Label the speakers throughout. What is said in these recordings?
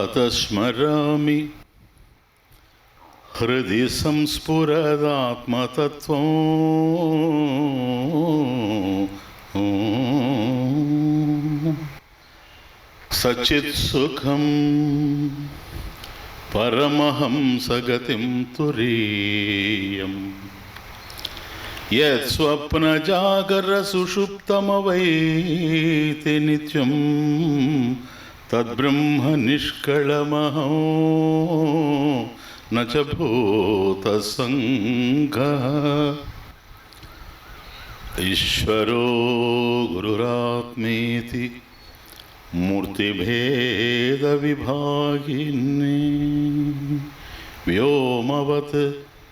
Speaker 1: ప్రాతస్మరామి హృది సంస్ఫురదాత్మతత్వం సచిత్సుఖం పరమహంసగతిం తురీయం యత్స్వప్నజాగరసుషుప్తమవైతి నిత్యం తద్బ్రహ్మ నిష్కళమహో న చ భూతసంగః. ఈశ్వరో గురురాత్మేతి మూర్తిభేద విభాగినే వ్యోమవత్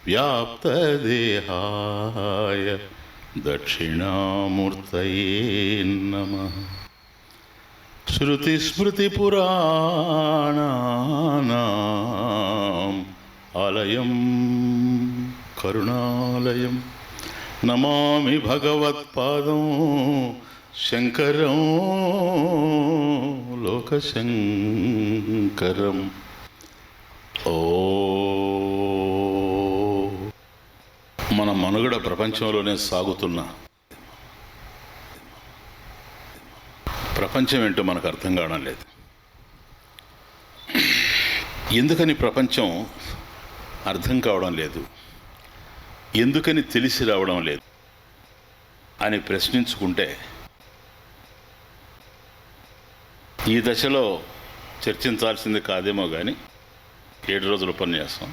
Speaker 1: వ్యాప్తదేహాయ దక్షిణామూర్తయే నమః. శృతిస్మృతిపురాణానాం ఆలయం కరుణాలయం నమామి భగవత్పాదం శంకరం లోకశంకరం. ఓ మన మనుగడ ప్రపంచంలోనే సాగుతున్న ప్రపంచం ఏంటో మనకు అర్థం కావడం లేదు. ఎందుకని ప్రపంచం అర్థం కావడం లేదు, ఎందుకని తెలిసి రావడం లేదు అని ప్రశ్నించుకుంటే ఈ దశలో చర్చించాల్సింది కాదేమో కానీ 7 రోజుల ఉపన్యాసం.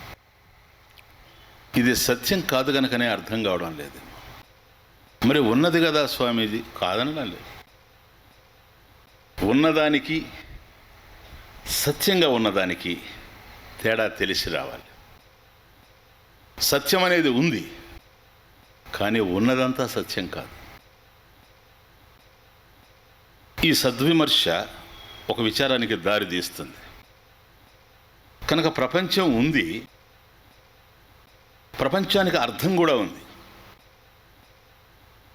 Speaker 1: ఇది సత్యం కాదు కనుకనే అర్థం కావడం లేదు. మరి ఉన్నది కదా స్వామీజీ, కాదనడం లేదు. ఉన్నదానికి సత్యంగా ఉన్నదానికి తేడా తెలిసి రావాలి. సత్యం అనేది ఉంది, కానీ ఉన్నదంతా సత్యం కాదు. ఈ సద్విమర్శ ఒక విచారానికి దారి తీస్తుంది. కనుక ప్రపంచం ఉంది, ప్రపంచానికి అర్థం కూడా ఉంది.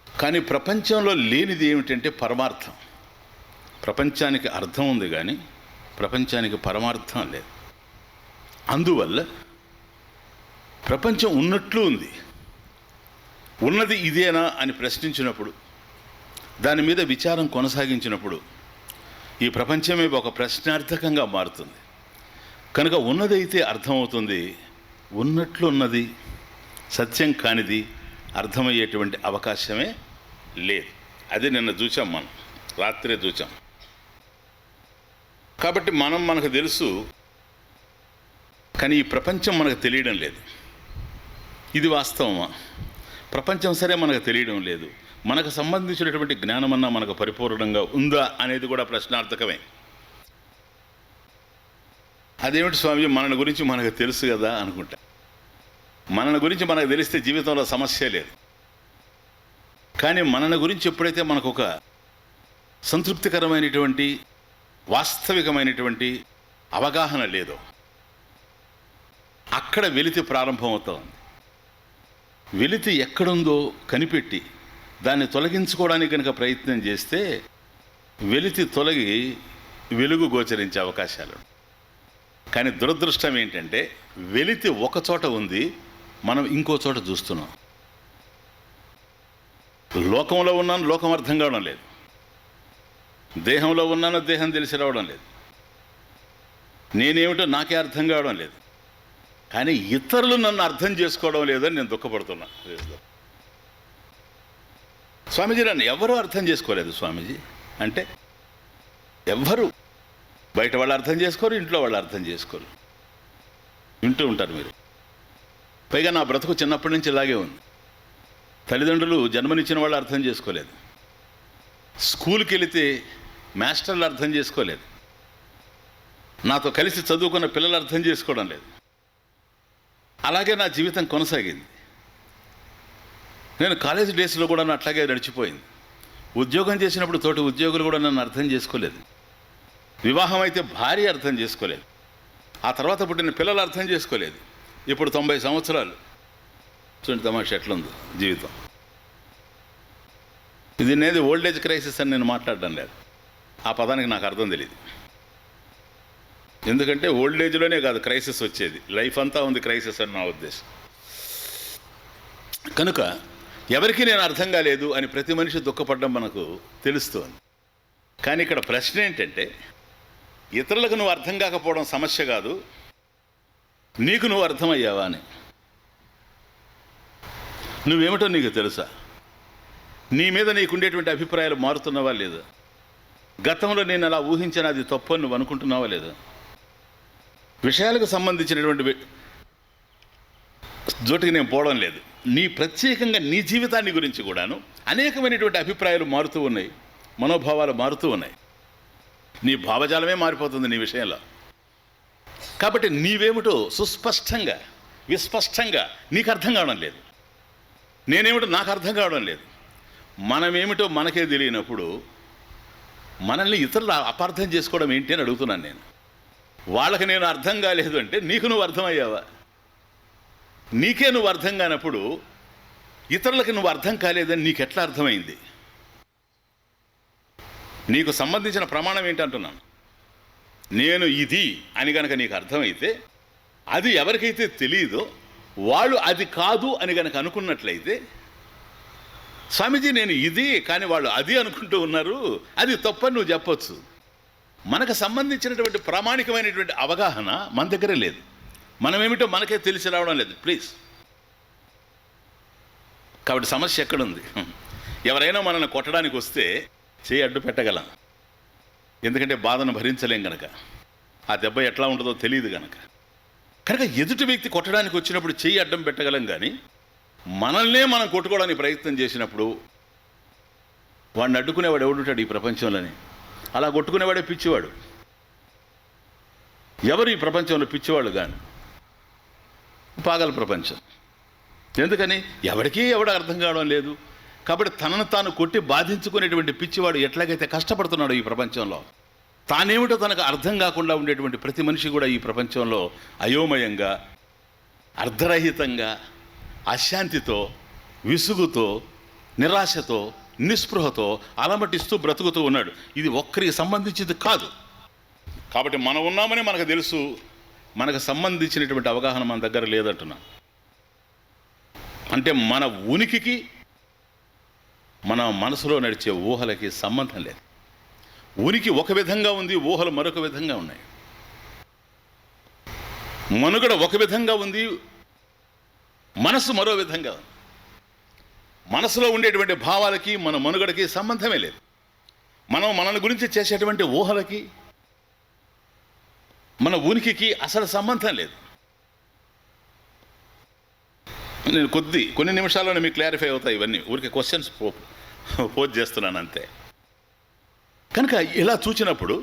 Speaker 1: కానీ ప్రపంచంలో లేనిది ఏమిటంటే పరమార్థం. ప్రపంచానికి అర్థం ఉంది కానీ ప్రపంచానికి పరమార్థం లేదు. అందువల్ల ప్రపంచం ఉన్నట్లు ఉంది. ఉన్నది ఇదేనా అని ప్రశ్నించినప్పుడు, దాని మీద విచారం కొనసాగించినప్పుడు ఈ ప్రపంచమే ఒక ప్రశ్నార్థకంగా మారుతుంది. కనుక ఉన్నదైతే అర్థమవుతుంది, ఉన్నట్లు ఉన్నది సత్యం కానిది అర్థమయ్యేటువంటి అవకాశమే లేదు. అది నిన్న చూసాం, మనం రాత్రే చూసాం. కాబట్టి మనకు తెలుసు, కానీ ఈ ప్రపంచం మనకు తెలియడం లేదు. ఇది వాస్తవమా? ప్రపంచం సరే మనకు తెలియడం లేదు. మనకు సంబంధించినటువంటి జ్ఞానమన్నా మనకు పరిపూర్ణంగా ఉందా అనేది కూడా ప్రశ్నార్థకమే. అదేమిటి స్వామి, మనని గురించి మనకు తెలుసు కదా అనుకుంటా. మనని గురించి మనకు తెలిస్తే జీవితంలో సమస్య లేదు. కానీ మనని గురించి ఎప్పుడైతే మనకు ఒక సంతృప్తికరమైనటువంటి వాస్తవికమైనటువంటి అవగాహన లేదో, అక్కడ వెలితి ప్రారంభమవుతుంది. వెలితి ఎక్కడుందో కనిపెట్టి దాన్ని తొలగించుకోవడానికి కనుక ప్రయత్నం చేస్తే వెలితి తొలగి వెలుగు గోచరించే అవకాశాలు. కానీ దురదృష్టం ఏంటంటే వెలితి ఒక చోట ఉంది, మనం ఇంకో చోట చూస్తున్నాం. లోకంలో ఉన్నాను, లోకం అర్థం కావడం లేదు. దేహంలో ఉన్నాను, దేహం తెలిసి రావడం లేదు. నేనేమిటో నాకే అర్థం కావడం లేదు. కానీ ఇతరులు నన్ను అర్థం చేసుకోవడం లేదని నేను దుఃఖపడుతున్నా. స్వామీజీ, నన్ను ఎవరూ అర్థం చేసుకోలేదు స్వామీజీ అంటే, ఎవ్వరు బయట వాళ్ళు అర్థం చేసుకోరు, ఇంట్లో వాళ్ళు అర్థం చేసుకోరు. వింటూ ఉంటారు మీరు. పైగా నా బ్రతుకు చిన్నప్పటి నుంచి ఇలాగే ఉంది. తల్లిదండ్రులు జన్మనిచ్చిన వాళ్ళు అర్థం చేసుకోలేదు. స్కూల్కి వెళితే మాస్టర్లు అర్థం చేసుకోలేదు. నాతో కలిసి చదువుకున్న పిల్లలు అర్థం చేసుకోవడం లేదు. అలాగే నా జీవితం కొనసాగింది. నేను కాలేజ్ డేస్లో కూడా అట్లాగే నడిచిపోయింది. ఉద్యోగం చేసినప్పుడు తోటి ఉద్యోగులు కూడా నన్ను అర్థం చేసుకోలేదు. వివాహం అయితే భార్య అర్థం చేసుకోలేదు. ఆ తర్వాత పుట్టిన పిల్లలు అర్థం చేసుకోలేదు. ఇప్పుడు 90 సంవత్సరాలు చూడండి తమాషా ఎట్లుందో జీవితం. ఇది నేది ఓల్డేజ్ క్రైసిస్ అని నేను మాట్లాడడం లేదు. ఆ పదానికి నాకు అర్థం తెలియదు. ఎందుకంటే ఓల్డ్ ఏజ్లోనే కాదు క్రైసిస్ వచ్చేది, లైఫ్ అంతా ఉంది క్రైసిస్ అని నా ఉద్దేశం. కనుక ఎవరికి నేను అర్థం కాలేదు అని ప్రతి మనిషి దుఃఖపడడం మనకు తెలుస్తుంది. కానీ ఇక్కడ ప్రశ్న ఏంటంటే, ఇతరులకు నువ్వు అర్థం కాకపోవడం సమస్య కాదు, నీకు నువ్వు అర్థమయ్యావా అని. నువ్వేమిటో నీకు తెలుసా? నీ మీద నీకుండేటువంటి అభిప్రాయాలు మారుతున్నావా లేదా? గతంలో నేను అలా ఊహించిన అది తప్పు అని నువ్వు అనుకుంటున్నావా లేదా? విషయాలకు సంబంధించినటువంటి జోటికి నేను పోవడం లేదు. నీ ప్రత్యేకంగా నీ జీవితాన్ని గురించి కూడాను అనేకమైనటువంటి అభిప్రాయాలు మారుతూ ఉన్నాయి, మనోభావాలు మారుతూ ఉన్నాయి. నీ భావజాలమే మారిపోతుంది నీ విషయంలో. కాబట్టి నీవేమిటో సుస్పష్టంగా విస్పష్టంగా నీకు అర్థం కావడం లేదు, నేనేమిటో నాకు అర్థం కావడం లేదు. మనమేమిటో మనకే తెలియనప్పుడు మనల్ని ఇతరులు అపార్థం చేసుకోవడం ఏంటి అని అడుగుతున్నాను నేను. వాళ్ళకి నేను అర్థం కాలేదు అంటే నీకు నువ్వు అర్థమయ్యావా? నీకే నువ్వు అర్థం కానప్పుడు ఇతరులకి నువ్వు అర్థం కాలేదని నీకు ఎట్లా అర్థమైంది? నీకు సంబంధించిన ప్రమాణం ఏంటంటున్నాను. నేను ఇది అని కనుక నీకు అర్థమైతే, అది ఎవరికైతే తెలియదో వాళ్ళు అది కాదు అని కనుక అనుకున్నట్లయితే, స్వామీజీ నేను ఇది కానీ వాళ్ళు అది అనుకుంటూ ఉన్నారు, అది తప్పని నువ్వు చెప్పొచ్చు. మనకు సంబంధించినటువంటి ప్రామాణికమైనటువంటి అవగాహన మన దగ్గరే లేదు. మనమేమిటో మనకే తెలిసి రావడం లేదు. ప్లీజ్. కాబట్టి సమస్య ఎక్కడుంది? ఎవరైనా మనల్ని కొట్టడానికి వస్తే చేయి అడ్డు పెట్టగలం, ఎందుకంటే బాధను భరించలేం గనక, ఆ దెబ్బ ఎట్లా ఉంటుందో తెలియదు గనక. కనుక ఎదుటి వ్యక్తి కొట్టడానికి వచ్చినప్పుడు చేయి అడ్డం పెట్టగలం. కానీ మనల్నే మనం కొట్టుకోవడానికి ప్రయత్నం చేసినప్పుడు వాడిని అడ్డుకునేవాడు ఎవడుంటాడు ఈ ప్రపంచంలోని? అలా కొట్టుకునేవాడే పిచ్చివాడు. ఎవరు ఈ ప్రపంచంలో పిచ్చివాళ్ళు? కానీ పాగల ప్రపంచం. ఎందుకని? ఎవరికీ ఎవడు అర్థం కావడం లేదు. కాబట్టి తనను తాను కొట్టి బాధించుకునేటువంటి పిచ్చివాడు ఎట్లాగైతే కష్టపడుతున్నాడు ఈ ప్రపంచంలో, తానేమిటో తనకు అర్థం కాకుండా ఉండేటువంటి ప్రతి మనిషి కూడా ఈ ప్రపంచంలో అయోమయంగా, అర్ధరహితంగా, అశాంతితో, విసుగుతో, నిరాశతో, నిస్పృహతో అలమటిస్తూ బ్రతుకుతూ ఉన్నాడు. ఇది ఒక్కరికి సంబంధించింది కాదు. కాబట్టి మనం ఉన్నామని మనకు తెలుసు, మనకు సంబంధించినటువంటి అవగాహన మన దగ్గర లేదంటున్నా. అంటే మన ఉనికికి మన మనసులో నడిచే ఊహలకి సంబంధం లేదు. ఉనికి ఒక విధంగా ఉంది, ఊహలు మరొక విధంగా ఉన్నాయి. మనుగడ ఒక విధంగా ఉంది, మనసు మరో విధంగా ఉంది. మనసులో ఉండేటువంటి భావాలకి మన మనుగడకి సంబంధమే లేదు. మనం మనని గురించి చేసేటువంటి ఊహలకి మన ఉనికికి అసలు సంబంధం లేదు. నేను కొన్ని నిమిషాల్లోనే మీకు క్లారిఫై అవుతాయి ఇవన్నీ. ఊరికి క్వశ్చన్స్ పోజ్ చేస్తున్నాను అంతే. కనుక ఇలా చూచినప్పుడు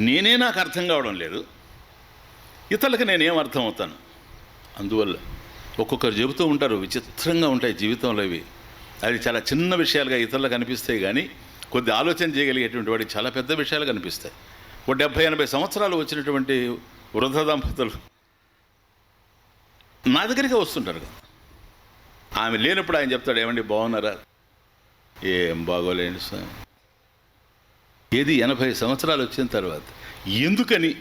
Speaker 1: నేనే నాకు అర్థం కావడం లేదు, ఇతరులకి నేనేం అర్థం అవుతాను? అందువల్ల ఒక్కొక్కరు చెబుతూ ఉంటారు, విచిత్రంగా ఉంటాయి జీవితంలో ఇవి. అది చాలా చిన్న విషయాలుగా ఇతరులకు అనిపిస్తాయి, కానీ కొద్ది ఆలోచన చేయగలిగేటువంటి వాడికి చాలా పెద్ద విషయాలు కనిపిస్తాయి. ఒక 70-80 సంవత్సరాలు వచ్చినటువంటి వృద్ధ దంపతులు నా దగ్గరికి వస్తుంటారు కదా. ఆమె లేనప్పుడు ఆయన చెప్తాడు, ఏమండి బాగున్నారా? ఏం బాగోలేండి స్వామి. ఏది 80 సంవత్సరాలు వచ్చిన తర్వాత ఎందుకని?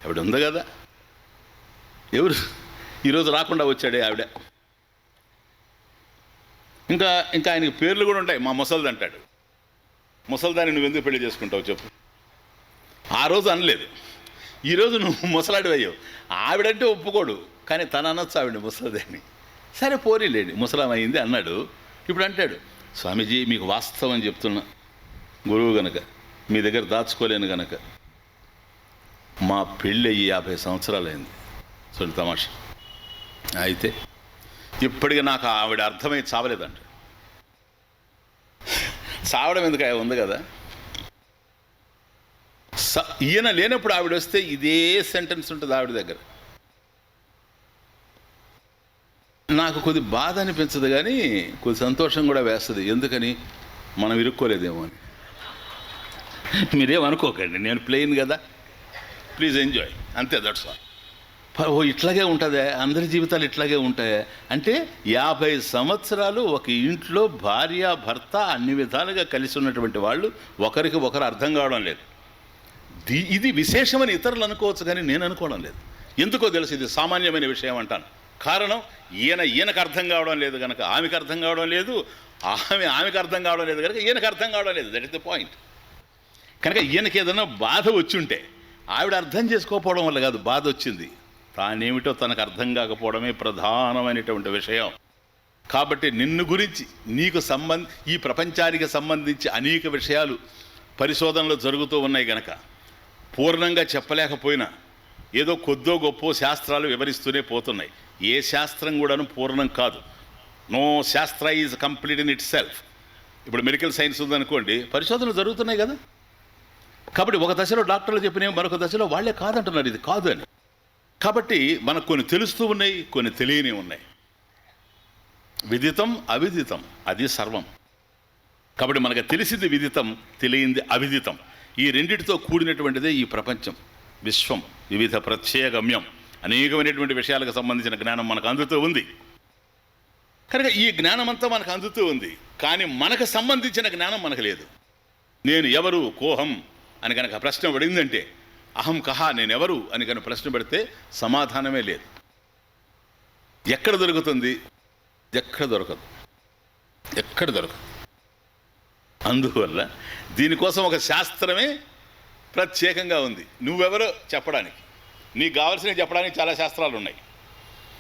Speaker 1: ఆవిడ ఉంది కదా, ఎవరు ఈరోజు రాకుండా వచ్చాడే ఆవిడ. ఇంకా ఆయనకి పేర్లు కూడా ఉంటాయి. మా ముసలిది అంటాడు. ముసలిదాన్ని నువ్వు ఎందుకు పెళ్లి చేసుకుంటావు చెప్పు? ఆ రోజు అనలేదు, ఈరోజు నువ్వు ముసలాడి అయ్యావు. ఆవిడంటే ఒప్పుకోడు, కానీ తను అనొచ్చు ఆవిడ ముసలిదాన్ని. సరే పోరీలేండి, ముసలాం అయింది అన్నాడు. ఇప్పుడు అంటాడు, స్వామీజీ మీకు వాస్తవం చెప్తున్నా, గురువు గనక మీ దగ్గర దాచుకోలేను గనక మా పెళ్ళి అయ్యి 50 సంవత్సరాలు అయింది. చూడండి తమాషా. అయితే ఇప్పటికీ నాకు ఆవిడ అర్థమై చావలేదంట. చావడం ఎందుకు, ఉంది కదా. ఈయన లేనప్పుడు ఆవిడ వస్తే ఇదే సెంటెన్స్ ఉంటుంది ఆవిడ దగ్గర. నాకు కొద్ది బాధ అనిపించదు, కానీ కొద్ది సంతోషం కూడా వేస్తుంది. ఎందుకని? మనం ఇరుక్కోలేదేమో అని. మీరేమనుకోకండి, నేను ప్లెయిన్ కదా, ప్లీజ్ ఎంజాయ్ అంతే, దట్స్ ఆల్. ఓ ఇట్లాగే ఉంటుందా? అందరి జీవితాలు ఇట్లాగే ఉంటాయా అంటే 50 సంవత్సరాలు ఒక ఇంట్లో భార్య భర్త అన్ని విధాలుగా కలిసి ఉన్నటువంటి వాళ్ళు ఒకరికి ఒకరు అర్థం కావడం లేదు. ఇది విశేషమని ఇతరులు అనుకోవచ్చు, కానీ నేను అనుకోవడం లేదు. ఎందుకో తెలుసు, ఇది సామాన్యమైన విషయం అంటాను. కారణం, ఈయనకు అర్థం కావడం లేదు కనుక ఆమెకు అర్థం కావడం లేదు, ఆమెకు అర్థం కావడం లేదు కనుక ఈయనకు అర్థం కావడం లేదు. That is the point. కనుక ఈయనకి ఏదైనా బాధ వచ్చుంటే ఆవిడ అర్థం చేసుకోకపోవడం వల్ల కాదు బాధ వచ్చింది, తానేమిటో తనకు అర్థం కాకపోవడమే ప్రధానమైనటువంటి విషయం. కాబట్టి నిన్ను గురించి నీకు ఈ ప్రపంచానికి సంబంధించి అనేక విషయాలు పరిశోధనలు జరుగుతూ ఉన్నాయి గనక పూర్ణంగా చెప్పలేకపోయినా ఏదో కొద్దో గొప్ప శాస్త్రాలు వివరిస్తూనే పోతున్నాయి. ఏ శాస్త్రం కూడాను పూర్ణం కాదు. నో శాస్త్ర is complete in it self. ఇప్పుడు మెడికల్ సైన్స్ ఉందనుకోండి, పరిశోధనలు జరుగుతున్నాయి కదా. కాబట్టి ఒక దశలో డాక్టర్లు చెప్పినవి మరొక దశలో వాళ్ళే కాదంటున్నారు ఇది కాదు అని. కాబట్టి మనకు కొన్ని తెలుస్తూ ఉన్నాయి, కొన్ని తెలియని ఉన్నాయి. విదితం అవిదితం అది సర్వం. కాబట్టి మనకు తెలిసింది విదితం, తెలియంది అవిదితం. ఈ రెండిటితో కూడినటువంటిదే ఈ ప్రపంచం, విశ్వం. వివిధ ప్రత్యేగమ్యం, అనేకమైనటువంటి విషయాలకు సంబంధించిన జ్ఞానం మనకు అందుతూ ఉంది. కనుక ఈ జ్ఞానం అంతా మనకు అందుతూ ఉంది, కానీ మనకు సంబంధించిన జ్ఞానం మనకు లేదు. నేను ఎవరు, కోహం అని కనుక ప్రశ్న పడిందంటే, అహం కహా నేనెవరు అని కనుక ప్రశ్న పెడితే సమాధానమే లేదు. ఎక్కడ దొరుకుతుంది? ఎక్కడ దొరకదు. అందువల్ల దీనికోసం ఒక శాస్త్రమే ప్రత్యేకంగా ఉంది. నువ్వెవరో చెప్పడానికి, నీకు కావాల్సినవి చెప్పడానికి చాలా శాస్త్రాలు ఉన్నాయి.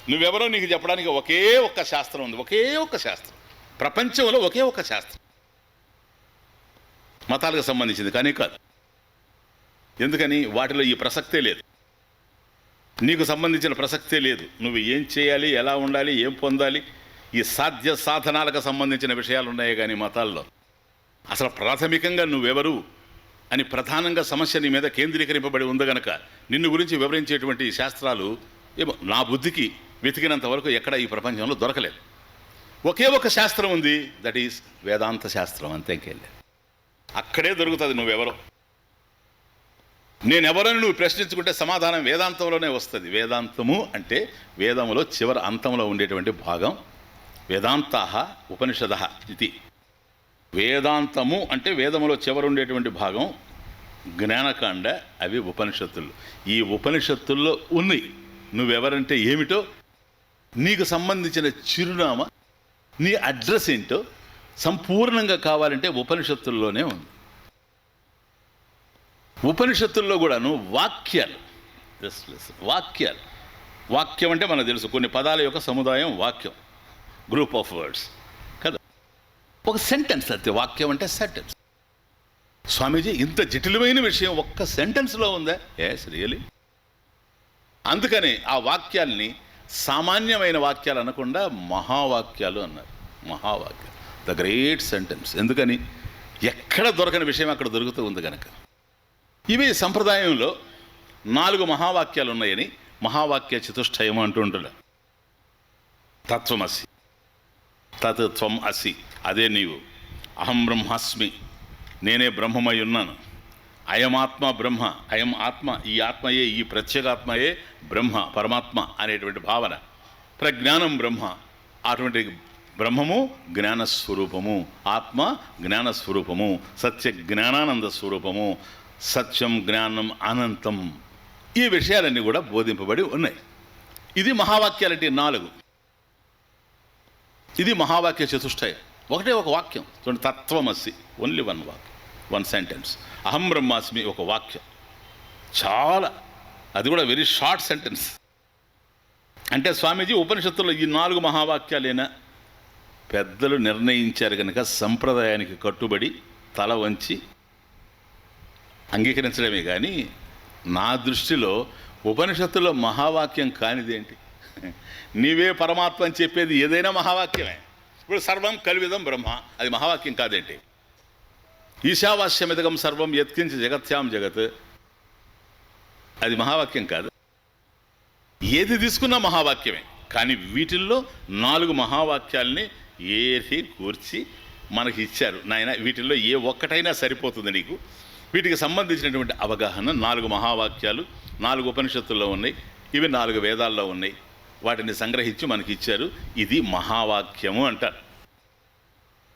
Speaker 1: నువ్వెవరో నీకు చెప్పడానికి ఒకే ఒక్క శాస్త్రం ఉంది, ఒకే ఒక్క శాస్త్రం. ప్రపంచంలో ఒకే ఒక్క శాస్త్రం, మతాలకు సంబంధించింది కానీ కాదు. ఎందుకని? వాటిలో ఈ ప్రసక్తే లేదు, నీకు సంబంధించిన ప్రసక్తే లేదు. నువ్వు ఏం చేయాలి, ఎలా ఉండాలి, ఏం పొందాలి, ఈ సాధ్య సాధనాలకు సంబంధించిన విషయాలు ఉన్నాయి. కానీ మతాల్లో అసలు ప్రాథమికంగా నువ్వెవరు అని ప్రధానంగా సమస్య నీ మీద కేంద్రీకరింపబడి ఉంది గనక నిన్ను గురించి వివరించేటువంటి శాస్త్రాలు ఏమో నా బుద్ధికి వెతికినంత వరకు ఎక్కడ ఈ ప్రపంచంలో దొరకలేదు. ఒకే ఒక శాస్త్రం ఉంది, దట్ ఈస్ వేదాంత శాస్త్రం. అంతేకెళ్ళి అక్కడే దొరుకుతుంది నువ్వెవరో. నేనెవరని నువ్వు ప్రశ్నించుకుంటే సమాధానం వేదాంతంలోనే వస్తుంది. వేదాంతము అంటే వేదములో చివరి అంతంలో ఉండేటువంటి భాగం. వేదాంతాః ఉపనిషదః ఇది. వేదాంతము అంటే వేదములో చివరి ఉండేటువంటి భాగం, జ్ఞానకాండ, అవి ఉపనిషత్తులు. ఈ ఉపనిషత్తుల్లో ఉన్నాయి నువ్వెవరంటే ఏమిటో, నీకు సంబంధించిన చిరునామా, నీ అడ్రస్ ఏంటో సంపూర్ణంగా కావాలంటే ఉపనిషత్తుల్లోనే ఉంది. ఉపనిషత్తుల్లో కూడాను వాక్యాలు, వాక్యం అంటే మనకు తెలుసు, కొన్ని పదాల యొక్క సముదాయం వాక్యం, గ్రూప్ ఆఫ్ వర్డ్స్ కదా. ఒక సెంటెన్స్, అది వాక్యం అంటే సెంటెన్స్. స్వామీజీ ఇంత జటిలమైన విషయం ఒక్క సెంటెన్స్లో ఉందా? Yes, really. అందుకని ఆ వాక్యాల్ని సామాన్యమైన వాక్యాలు అనకుండా మహావాక్యాలు అన్నారు. మహావాక్యం, ద గ్రేట్ సెంటెన్స్. ఎందుకని? ఎక్కడ దొరకని విషయం అక్కడ దొరుకుతూ ఉంది కనుక. ఇవి సంప్రదాయంలో 4 మహావాక్యాలు ఉన్నాయని మహావాక్య చతుష్టయం అంటూ ఉంటాడు. తత్వమసి, తత్ త్వం అసి, అదే నీవు. అహం బ్రహ్మాస్మి, నేనే బ్రహ్మమై ఉన్నాను. అయమాత్మ బ్రహ్మ, అయం ఆత్మ, ఈ ఆత్మయే, ఈ ప్రత్యేగాత్మయే బ్రహ్మ, పరమాత్మ అనేటువంటి భావన. ప్రజ్ఞానం బ్రహ్మ, అటువంటి బ్రహ్మము జ్ఞానస్వరూపము, ఆత్మ జ్ఞానస్వరూపము, సత్య జ్ఞానానంద స్వరూపము, సత్యం జ్ఞానం అనంతం. ఈ విషయాలన్నీ కూడా బోధింపబడి ఉన్నాయి. ఇది మహావాక్యాలంటే 4. ఇది మహావాక్య చతుష్టయం. ఒకటే ఒక వాక్యం చూడండి, తత్వమసి, ఓన్లీ 1 వాక్యం, 1 సెంటెన్స్. అహం బ్రహ్మాస్మి ఒక వాక్యం, చాలా, అది కూడా వెరీ షార్ట్ సెంటెన్స్. అంటే స్వామీజీ ఉపనిషత్తుల్లో ఈ 4 మహావాక్యాలైనా పెద్దలు నిర్ణయించారు కనుక సంప్రదాయానికి కట్టుబడి తల వంచి అంగీకరించడమే. కానీ నా దృష్టిలో ఉపనిషత్తుల్లో మహావాక్యం కానిదేంటి? నీవే పరమాత్మ అని చెప్పేది ఏదైనా మహావాక్యమే. ఇప్పుడు సర్వం కల్విదం బ్రహ్మ, అది మహావాక్యం కాదేంటి? ఈశావాస్యమిదగం సర్వం యత్కించ జగత్యాం జగత్, అది మహావాక్యం కాదు. ఏది తీసుకున్నా మహావాక్యమే. కానీ వీటిల్లో 4 మహావాక్యాలని ఏరి కూర్చి మనకి ఇచ్చారు. నాయన వీటిల్లో ఏ ఒక్కటైనా సరిపోతుంది నీకు. వీటికి సంబంధించినటువంటి అవగాహన 4 మహావాక్యాలు 4 ఉపనిషత్తుల్లో ఉన్నాయి. ఇవి 4 వేదాల్లో ఉన్నాయి. వాటిని సంగ్రహించి మనకి ఇచ్చారు. ఇది మహావాక్యము అంటారు.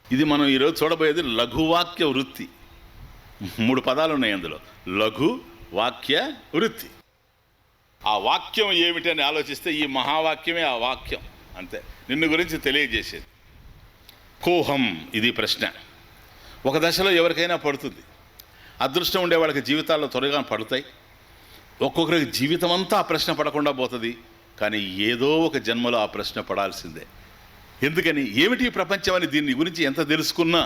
Speaker 1: ఇది మనం ఈరోజు చూడబోయేది లఘువాక్య వృత్తి. 3 పదాలు ఉన్నాయి అందులో. లఘు, వాక్య వృత్తి. ఆ వాక్యం ఏమిటని ఆలోచిస్తే ఈ మహావాక్యమే ఆ వాక్యం, అంతే, నిన్ను గురించి తెలియజేసేది. కోహం, ఇది ప్రశ్న. ఒక దశలో ఎవరికైనా పడుతుంది. అదృష్టం ఉండే వాళ్ళకి జీవితాల్లో త్వరగా పడతాయి. ఒక్కొక్కరికి జీవితం అంతా ఆ ప్రశ్న పడకుండా పోతుంది. కానీ ఏదో ఒక జన్మలో ఆ ప్రశ్న పడాల్సిందే. ఎందుకని? ఏమిటి ఈ ప్రపంచం అని దీని గురించి ఎంత తెలుసుకున్నా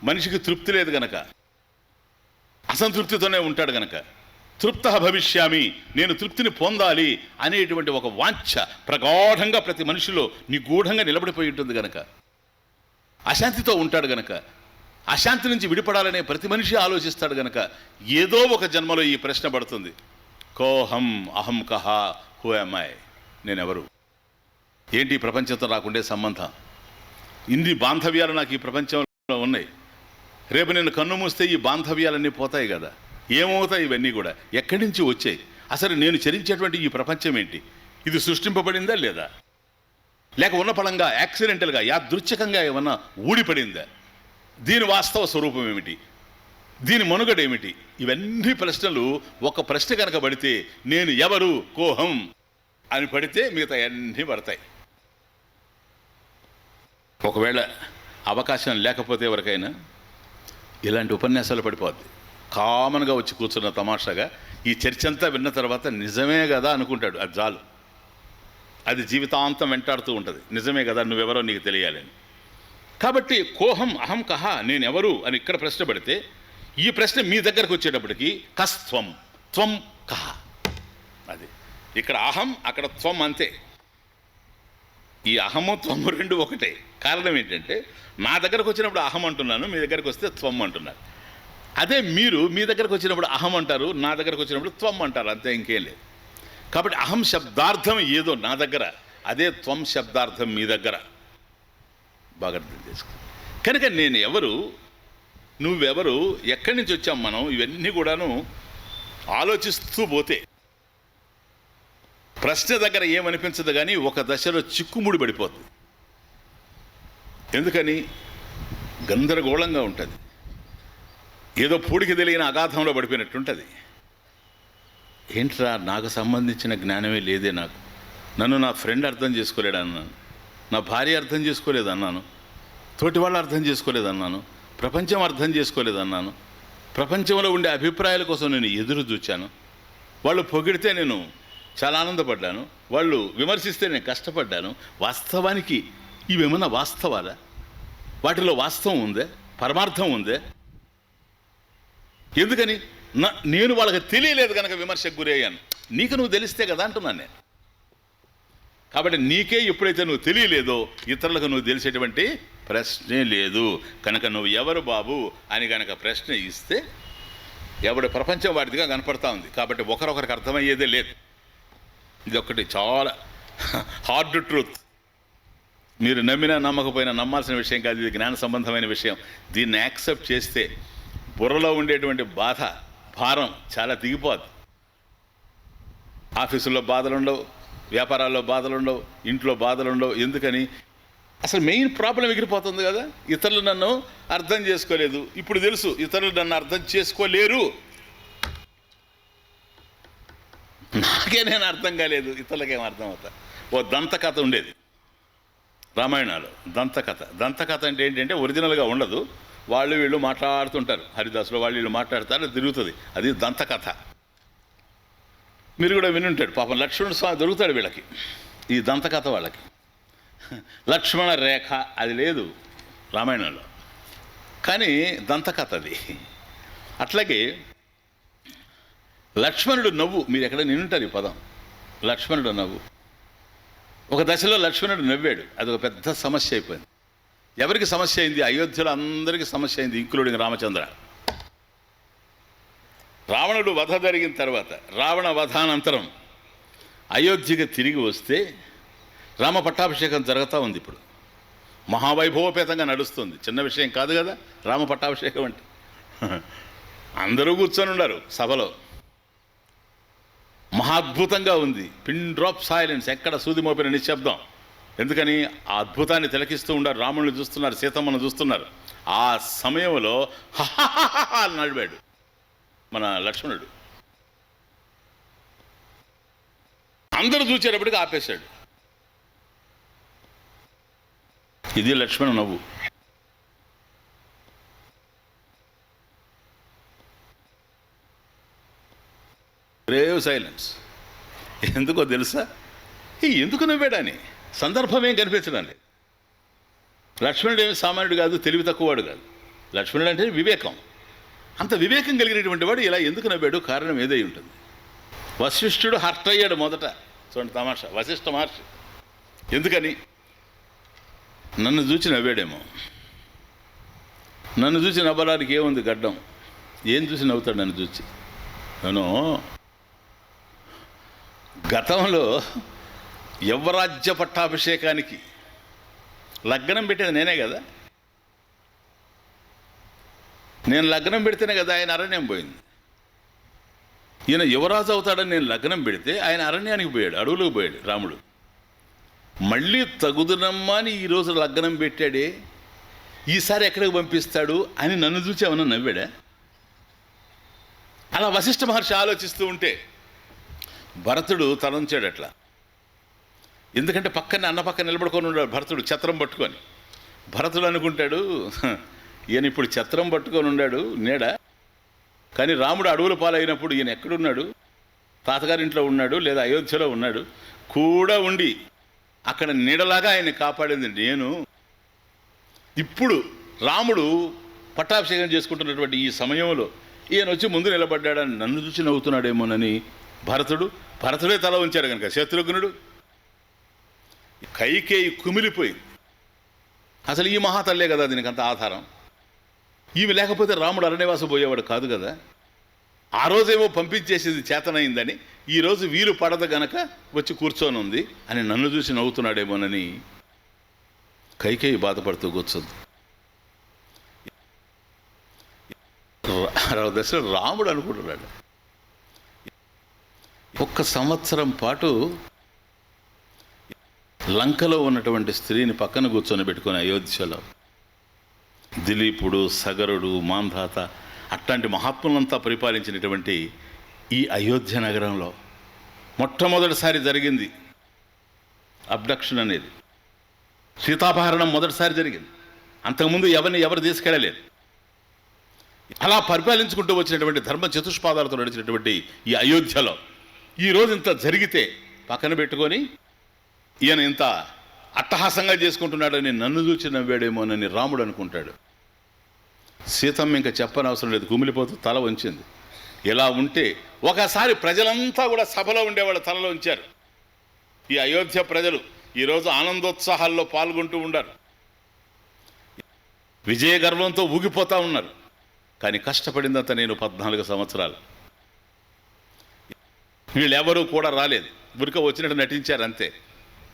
Speaker 1: మనిషికి తృప్తి లేదు గనక, అసంతృప్తితోనే ఉంటాడు గనక, తృప్త భవిష్యామి, నేను తృప్తిని పొందాలి అనేటువంటి ఒక వాంఛ ప్రగాఢంగా ప్రతి మనిషిలో నిగూఢంగా నిలబడిపోయి ఉంటుంది గనక, అశాంతితో ఉంటాడు గనక, అశాంతి నుంచి విడిపడాలనే ప్రతి మనిషి ఆలోచిస్తాడు గనక ఏదో ఒక జన్మలో ఈ ప్రశ్న పడుతుంది. కోహం, అహం కహ, హూ యామ్ ఐ, నేనెవరు, ఏంటి ఈ ప్రపంచంతో నాకుండే సంబంధం, ఇన్ని బాంధవ్యాలు నాకు ఈ ప్రపంచంలో ఉన్నాయి. రేపు నేను కన్ను మూస్తే ఈ బాంధవ్యాలన్నీ పోతాయి కదా, ఏమవుతాయి ఇవన్నీ కూడా, ఎక్కడి నుంచి వచ్చాయి, అసలు నేను చరించేటువంటి ఈ ప్రపంచం ఏంటి, ఇది సృష్టింపబడిందా లేదా, లేక ఉన్న ఫలంగా యాక్సిడెంటల్గా యాదృచ్ఛికంగా ఏమన్నా ఊడిపడిందా, దీని వాస్తవ స్వరూపం ఏమిటి, దీని మనుగడ ఏమిటి, ఇవన్నీ ప్రశ్నలు ఒక ప్రశ్న కనుక పడితే నేను ఎవరు, కోహం అని పడితే మిగతా అన్నీ పడతాయి. ఒకవేళ అవకాశం లేకపోతే ఎవరికైనా ఇలాంటి ఉపన్యాసాలు పడిపోద్ది. కామన్గా వచ్చి కూర్చున్న తమాషాగా ఈ చర్చ అంతా విన్న తర్వాత నిజమే కదా అనుకుంటాడు, అది చాలు. అది జీవితాంతం వెంటాడుతూ ఉంటుంది, నిజమే కదా, నువ్వెవరో నీకు తెలియాలని. కాబట్టి కోహం, అహం కహ, నేనెవరు అని ఇక్కడ ప్రశ్న పడితే ఈ ప్రశ్న మీ దగ్గరకు వచ్చేటప్పటికి కస్త్వం, త్వం కహ, అది ఇక్కడ అహం, అక్కడ త్వం, అంతే. ఈ అహము త్వము రెండు ఒకటే. కారణం ఏంటంటే నా దగ్గరకు వచ్చినప్పుడు అహం అంటున్నాను, మీ దగ్గరకు వస్తే త్వం అంటున్నారు. అదే మీరు మీ దగ్గరకు వచ్చినప్పుడు అహం అంటారు, నా దగ్గరకు వచ్చినప్పుడు త్వం అంటారు, అంతే, ఇంకేం లేదు. కాబట్టి అహం శబ్దార్థం ఏదో నా దగ్గర, అదే త్వం శబ్దార్థం మీ దగ్గర. బాగా అర్థం చేసుకో. కనుక నేను ఎవరు, నువ్వెవరు, ఎక్కడి నుంచి వచ్చాం మనం, ఇవన్నీ కూడాను ఆలోచిస్తూ పోతే ప్రశ్న దగ్గర ఏమనిపించదు, కానీ ఒక దశలో చిక్కుముడి పడిపోతుంది. ఎందుకని? గందరగోళంగా ఉంటుంది, ఏదో పూడికి తెలియని అగాధంలో పడిపోయినట్టుంటుంది. ఏంట్రా, నాకు సంబంధించిన జ్ఞానమే లేదే, నాకు, నన్ను నా ఫ్రెండ్ అర్థం చేసుకోలేడు అన్నాను, నా భార్య అర్థం చేసుకోలేదు అన్నాను, తోటి వాళ్ళు అర్థం చేసుకోలేదు అన్నాను, ప్రపంచం అర్థం చేసుకోలేదు అన్నాను, ప్రపంచంలో ఉండే అభిప్రాయాల కోసం నేను ఎదురు చూచాను, వాళ్ళు పొగిడితే నేను చాలా ఆనందపడ్డాను, వాళ్ళు విమర్శిస్తే నేను కష్టపడ్డాను. వాస్తవానికి ఇవేమన్నా వాస్తవాలా? వాటిలో వాస్తవం ఉందే, పరమార్థం ఉందే? ఎందుకని? నేను వాళ్ళకి తెలియలేదు కనుక విమర్శకు గురయ్యాను. నీకు నువ్వు తెలిస్తే కదా అంటున్నాను నేను. కాబట్టి నీకే ఎప్పుడైతే నువ్వు తెలియలేదో ఇతరులకు నువ్వు తెలిసేటువంటి ప్రశ్నే లేదు. కనుక నువ్వు ఎవరు బాబు అని కనుక ప్రశ్న ఇస్తే ఎవడి ప్రపంచం వాడిదిగా కనపడతా ఉంది. కాబట్టి ఒకరొకరికి అర్థమయ్యేదే లేదు. ఇది ఒకటి చాలా హార్డ్ ట్రూత్. మీరు నమ్మినా నమ్మకపోయినా నమ్మాల్సిన విషయం కాదు, ఇది జ్ఞాన సంబంధమైన విషయం. దీన్ని యాక్సెప్ట్ చేస్తే బుర్రలో ఉండేటువంటి బాధ, భారం చాలా దిగిపోద్ది. ఆఫీసుల్లో బాధలుండవు, వ్యాపారాల్లో బాధలుండవు, ఇంట్లో బాధలుండవు. ఎందుకని? అసలు మెయిన్ ప్రాబ్లం ఎగిరిపోతుంది కదా. ఇతరులు నన్ను అర్థం చేసుకోలేదు, ఇప్పుడు తెలుసు ఇతరులు నన్ను అర్థం చేసుకోలేరు. నాకే నేను అర్థం కాలేదు, ఇతరులకేం అర్థం అవుతా. ఓ దంతకథ ఉండేది రామాయణాలు. దంతకథ అంటే ఏంటంటే ఒరిజినల్గా ఉండదు, వాళ్ళు వీళ్ళు మాట్లాడుతుంటారు, హరిదాసులో వాళ్ళు వీళ్ళు మాట్లాడతారు, అది తిరుగుతుంది, అది దంతకథ. మీరు కూడా వినుంటాడు. పాపం లక్ష్మణ స్వామి దొరుకుతాడు వీళ్ళకి, ఈ దంతకథ వాళ్ళకి. లక్ష్మణ రేఖ అది లేదు రామాయణంలో, కానీ దంతకథ అది. అట్లాగే లక్ష్మణుడు నవ్వు, మీరు ఎక్కడ నింటారు ఈ పదం, లక్ష్మణుడు నవ్వు. ఒక దశలో లక్ష్మణుడు నవ్వాడు, అది ఒక పెద్ద సమస్య అయిపోయింది. ఎవరికి సమస్య అయింది? అయోధ్యలో అందరికీ సమస్య అయింది, ఇంక్లూడింగ్ రామచంద్ర. రావణుడు వధ జరిగిన తర్వాత, రావణ వధానంతరం అయోధ్యకి తిరిగి వస్తే రామ పట్టాభిషేకం జరుగుతూ ఉంది. ఇప్పుడు మహావైభవపేతంగా నడుస్తుంది, చిన్న విషయం కాదు కదా రామ పట్టాభిషేకం అంటే. అందరూ కూర్చొని ఉన్నారు సభలో, మహాద్భుతంగా ఉంది. పిన్ డ్రాప్ సైలెన్స్, ఎక్కడ సూది మోపిన నిశ్శబ్దం. ఎందుకని? ఆ అద్భుతాన్ని తిలకిస్తూ ఉన్నారు, రాముడిని చూస్తున్నారు, సీతమ్మను చూస్తున్నారు. ఆ సమయంలో నడిపాడు మన లక్ష్మణుడు. అందరూ చూసేటప్పటికి ఆపేశాడు. ఇది లక్ష్మణ నవ్వు. Grave silence. ఎందుకో తెలుసా? ఎందుకు నవ్వాడని సందర్భం ఏం కనిపించడం లేదు. లక్ష్మణుడు ఏమి సామాన్యుడు కాదు, తెలివి తక్కువవాడు కాదు. లక్ష్మణుడు అంటే వివేకం. అంత వివేకం కలిగినటువంటి వాడు ఇలా ఎందుకు నవ్వాడు? కారణం ఏదై ఉంటుంది. వశిష్ఠుడు హర్ట్ అయ్యాడు మొదట. చూడండి తమాషా, వశిష్ఠ మహర్షి ఎందుకని? నన్ను చూసి నవ్వాడేమో. నన్ను చూసి నవ్వడానికి ఏముంది గడ్డం? ఏం చూసి నవ్వుతాడు నన్ను చూసి? నేను గతంలో యవ్వరాజ్య పట్టాభిషేకానికి లగ్నం పెట్టేది నేనే కదా. నేను లగ్నం పెడితేనే కదా ఆయన అరణ్యం పోయింది. ఈయన యువరాజు అవుతాడని నేను లగ్నం పెడితే ఆయన అరణ్యానికి పోయాడు, అడవులకు పోయాడు రాముడు. మళ్ళీ తగుదనమ్మా అని ఈరోజు లగ్నం పెట్టాడే, ఈసారి ఎక్కడికి పంపిస్తాడు అని నన్ను చూసి ఏమన్నా నవ్వాడా? అలా వశిష్ఠ మహర్షి ఆలోచిస్తూ ఉంటే భరతుడు తలంచాడు అట్లా. ఎందుకంటే పక్కనే అన్న పక్కన నిలబడుకొని ఉన్నాడు భరతుడు ఛత్రం పట్టుకొని. భరతుడు అనుకుంటాడు, ఈయన ఇప్పుడు ఛత్రం పట్టుకొని ఉన్నాడు నీడ, కానీ రాముడు అడవుల పాలైనప్పుడు ఈయన ఎక్కడున్నాడు? తాతగారింట్లో ఉన్నాడు, లేదా అయోధ్యలో ఉన్నాడు. కూడా ఉండి అక్కడ నీడలాగా ఆయన కాపాడింది నేను. ఇప్పుడు రాముడు పట్టాభిషేకం చేసుకుంటున్నటువంటి ఈ సమయంలో ఈయన వచ్చి ముందు నిలబడ్డాడని నన్ను చూసి నవ్వుతున్నాడేమోనని భరతుడే తల ఉంచాడు కనుక శత్రుఘ్నుడు కైకేయి కుమిలిపోయింది. అసలు ఈ మహాతల్లే కదా దీనికి అంత ఆధారం. ఈమె లేకపోతే రాముడు అరణ్యవాసం పోయేవాడు కాదు కదా. ఆ రోజేమో పంపించేసేది చేతనైందని, ఈరోజు వీలు పడదు గనక వచ్చి కూర్చొని ఉంది అని నన్ను చూసి నవ్వుతున్నాడేమోనని కైకేయి బాధపడుతూ కూర్చొంది. దశలో రాముడు అనుకుంటున్నాడు, 1 సంవత్సరం పాటు లంకలో ఉన్నటువంటి స్త్రీని పక్కన కూర్చొని పెట్టుకుని అయోధ్యలో దిలీపుడు, సగరుడు, మాంధాత అట్లాంటి మహాత్ములంతా పరిపాలించినటువంటి ఈ అయోధ్య నగరంలో మొట్టమొదటిసారి జరిగింది అబ్డక్షన్ అనేది. సీతాపహరణం మొదటిసారి జరిగింది. అంతకుముందు ఎవరు తీసుకెళ్ళలేదు. అలా పరిపాలించుకుంటూ వచ్చినటువంటి ధర్మ చతుష్పాదాలతో నడిచినటువంటి ఈ అయోధ్యలో ఈరోజు ఇంత జరిగితే పక్కన పెట్టుకొని ఈయన ఇంత అట్టహాసంగా చేసుకుంటున్నాడని నన్ను చూచి నవ్వాడేమోనని రాముడు అనుకుంటాడు. సీతమ్మ ఇంకా చెప్పనవసరం లేదు, కుమిలిపోతూ తల వంచింది. ఇలా ఉంటే ఒకసారి ప్రజలంతా కూడా సభలో ఉండేవాళ్ళు తలలో ఉంచారు. ఈ అయోధ్య ప్రజలు ఈరోజు ఆనందోత్సాహాల్లో పాల్గొంటూ ఉన్నారు, విజయ గర్వంతో ఊగిపోతూ ఉన్నారు. కానీ కష్టపడిందంత నేను 14 సంవత్సరాలు. వీళ్ళెవరూ కూడా రాలేదు, ఉరిక వచ్చినట్టు నటించారు అంతే.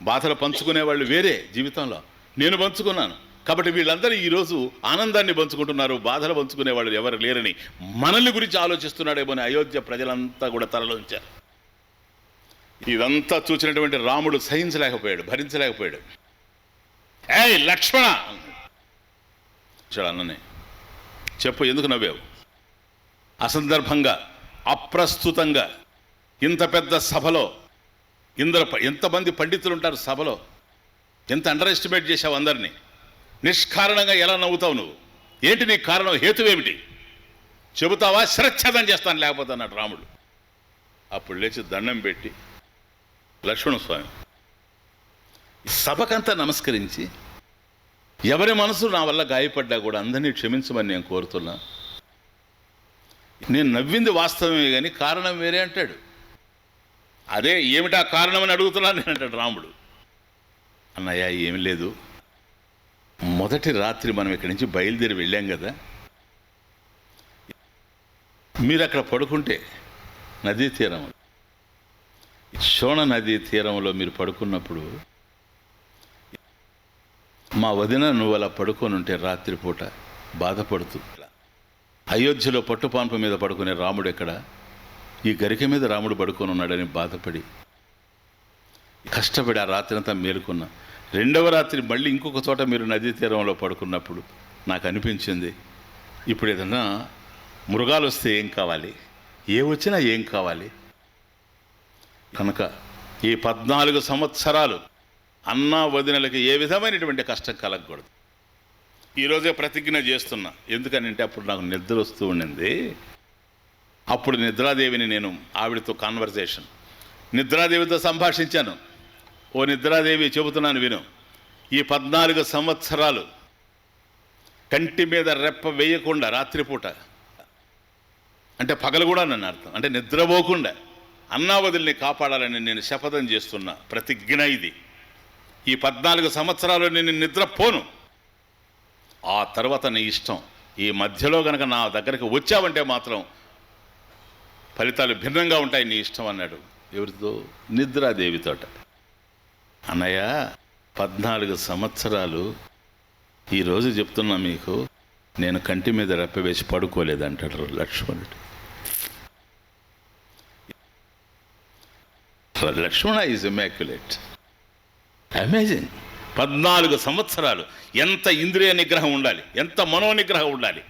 Speaker 1: బాధలు పంచుకునేవాళ్ళు వేరే జీవితంలో, నేను పంచుకున్నాను. కాబట్టి వీళ్ళందరూ ఈరోజు ఆనందాన్ని పంచుకుంటున్నారు, బాధలు పంచుకునేవాళ్ళు ఎవరు లేరని మనల్ని గురించి ఆలోచిస్తున్నాడేమో అని అయోధ్య ప్రజలంతా కూడా తలలోంచారు. ఇదంతా చూసినటువంటి రాముడు సహించలేకపోయాడు, భరించలేకపోయాడు. ఏయ్ లక్ష్మణ అన్ననే చెప్పు, ఎందుకు నవ్వావు? అసందర్భంగా, అప్రస్తుతంగా ఇంత పెద్ద సభలో ఎంతమంది పండితులు ఉంటారు సభలో, ఎంత అండర్ ఎస్టిమేట్ చేశావు అందరినీ. నిష్కారణంగా ఎలా నవ్వుతావు నువ్వు? ఏంటి నీ కారణం, హేతువేమిటి చెబుతావా? శిరచ్ఛేదం చేస్తాను లేకపోతే అన్నాడు రాముడు. అప్పుడు లేచి దండం పెట్టి లక్ష్మణస్వామి సభకంతా నమస్కరించి, ఎవరి మనసు నా వల్ల గాయపడ్డా కూడా అందరినీ క్షమించమని నేను కోరుతున్నా. నేను నవ్వింది వాస్తవమే కానీ కారణం వేరే అంటాడు. అదే ఏమిటా కారణం అని అడుగుతున్నాను నేను అంటాడు రాముడు. అన్నయ్య ఏమి లేదు, మొదటి రాత్రి మనం ఇక్కడి నుంచి బయలుదేరి వెళ్ళాం కదా, మీరు అక్కడ పడుకుంటే నదీ తీరం, శోణ నదీ తీరంలో మీరు పడుకున్నప్పుడు మా వదిన నువ్వు అలా పడుకొని ఉంటే రాత్రిపూట బాధపడుతూ, అయోధ్యలో పట్టుపాన్పు మీద పడుకునే రాముడు ఎక్కడ, ఈ గరిక మీద రాముడు పడుకొని ఉన్నాడని బాధపడి కష్టపడి ఆ రాత్రి అంతా మేలుకున్నా. 2వ రాత్రి మళ్ళీ ఇంకొక చోట మీరు నదీ తీరంలో పడుకున్నప్పుడు నాకు అనిపించింది, ఇప్పుడు ఏదన్నా మృగాలు వస్తే ఏం కావాలి, ఏ వచ్చినా ఏం కావాలి, కనుక ఈ 14 సంవత్సరాలు అన్నా వదినలకి ఏ విధమైనటువంటి కష్టం కలగకూడదు. ఈరోజే ప్రతిజ్ఞ చేస్తున్నా. ఎందుకనంటే అప్పుడు నాకు నిద్ర వస్తూ ఉండింది. అప్పుడు నిద్రాదేవిని నేను ఆవిడతో కాన్వర్సేషన్, నిద్రాదేవితో సంభాషించాను. ఓ నిద్రాదేవి, చెబుతున్నాను విను. ఈ 14 సంవత్సరాలు కంటి మీద రెప్ప వేయకుండా రాత్రిపూట, అంటే పగలు కూడా నన్ను అర్థం, అంటే నిద్రపోకుండా అన్నావదుల్ని కాపాడాలని నేను శపథం చేస్తున్నా. ప్రతిజ్ఞ ఇది. ఈ 14 సంవత్సరాలు నేను నిద్రపోను. ఆ తర్వాత నీ ఇష్టం. ఈ మధ్యలో గనక నా దగ్గరికి వచ్చావంటే మాత్రం ఫలితాలు భిన్నంగా ఉంటాయి, నీ ఇష్టం అన్నాడు. ఎవరితో? నిద్రాదేవితోట. అన్నయ్య, 14 సంవత్సరాలు ఈరోజు చెప్తున్నా మీకు, నేను కంటి మీద రెప్ప వేసి పడుకోలేదంటాడు లక్ష్మణుడు. లక్ష్మణ ఈజ్ ఇమాక్యులేట్. అమేజింగ్. 14 సంవత్సరాలు. ఎంత ఇంద్రియ నిగ్రహం ఉండాలి, ఎంత మనోనిగ్రహం ఉండాలి.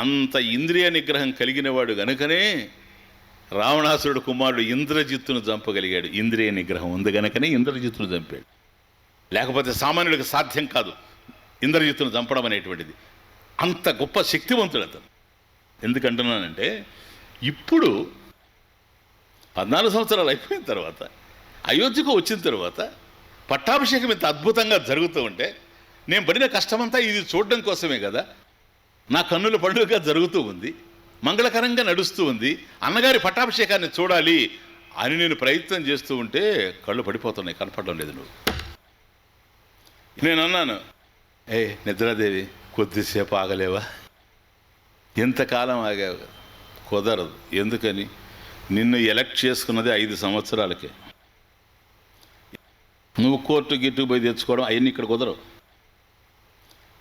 Speaker 1: అంత ఇంద్రియ నిగ్రహం కలిగినవాడు గనుకనే రావణాసురుడు కుమారుడు ఇంద్రజిత్తును చంపగలిగాడు. ఇంద్రియ నిగ్రహం ఉంది గనుకనే ఇంద్రజిత్తును చంపాడు. లేకపోతే సామాన్యుడికి సాధ్యం కాదు ఇంద్రజిత్తును చంపడం అనేటువంటిది. అంత గొప్ప శక్తివంతుడు అతను. ఎందుకంటున్నానంటే, ఇప్పుడు 14 సంవత్సరాలు అయిపోయిన తర్వాత, అయోధ్యకు వచ్చిన తర్వాత పట్టాభిషేకం ఇంత అద్భుతంగా జరుగుతూ ఉంటే, నేను పడిన కష్టమంతా ఇది చూడడం కోసమే కదా. నా కన్నుల పండుగగా జరుగుతూ ఉంది, మంగళకరంగా నడుస్తూ ఉంది. అన్నగారి పట్టాభిషేకాన్ని చూడాలి అని నేను ప్రయత్నం చేస్తూ ఉంటే కళ్ళు పడిపోతున్నాయి, కనపడడం లేదు. నువ్వు నేను అన్నాను, ఏ నిద్రాదేవి, కొద్దిసేపు ఆగలేవా? ఎంతకాలం ఆగావు? కుదరదు. ఎందుకని? నిన్ను ఎలక్ట్ చేసుకున్నది 5 సంవత్సరాలకే. నువ్వు కోర్టు గిట్టు పోయి తెచ్చుకోవడం అవన్నీ ఇక్కడ కుదరవు.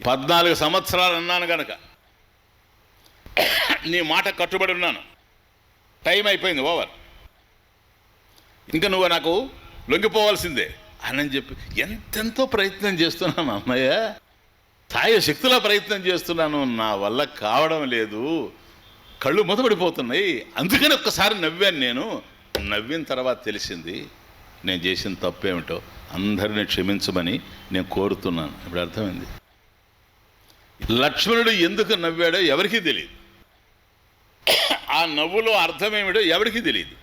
Speaker 1: 14 సంవత్సరాలు అన్నాను కనుక నీ మాట కట్టుబడి ఉన్నాను. టైం అయిపోయింది, ఓవర్. ఇంకా నువ్వు నాకు లొంగిపోవాల్సిందే అని చెప్పి ఎంతెంతో ప్రయత్నం చేస్తున్నాను అన్నయ్య, సాయ శక్తిలో ప్రయత్నం చేస్తున్నాను. నా వల్ల కావడం లేదు, కళ్ళు మూతపడిపోతున్నాయి. అందుకని ఒక్కసారి నవ్వాను. నేను నవ్విన తర్వాత తెలిసింది నేను చేసిన తప్పేమిటో. అందరినీ క్షమించమని నేను కోరుతున్నాను. ఇప్పుడు అర్థమైంది. లక్ష్మణుడు ఎందుకు నవ్వాడో ఎవరికీ తెలియదు. ఆ నవ్వులో అర్థమేమిటో ఎవరికీ తెలియదు.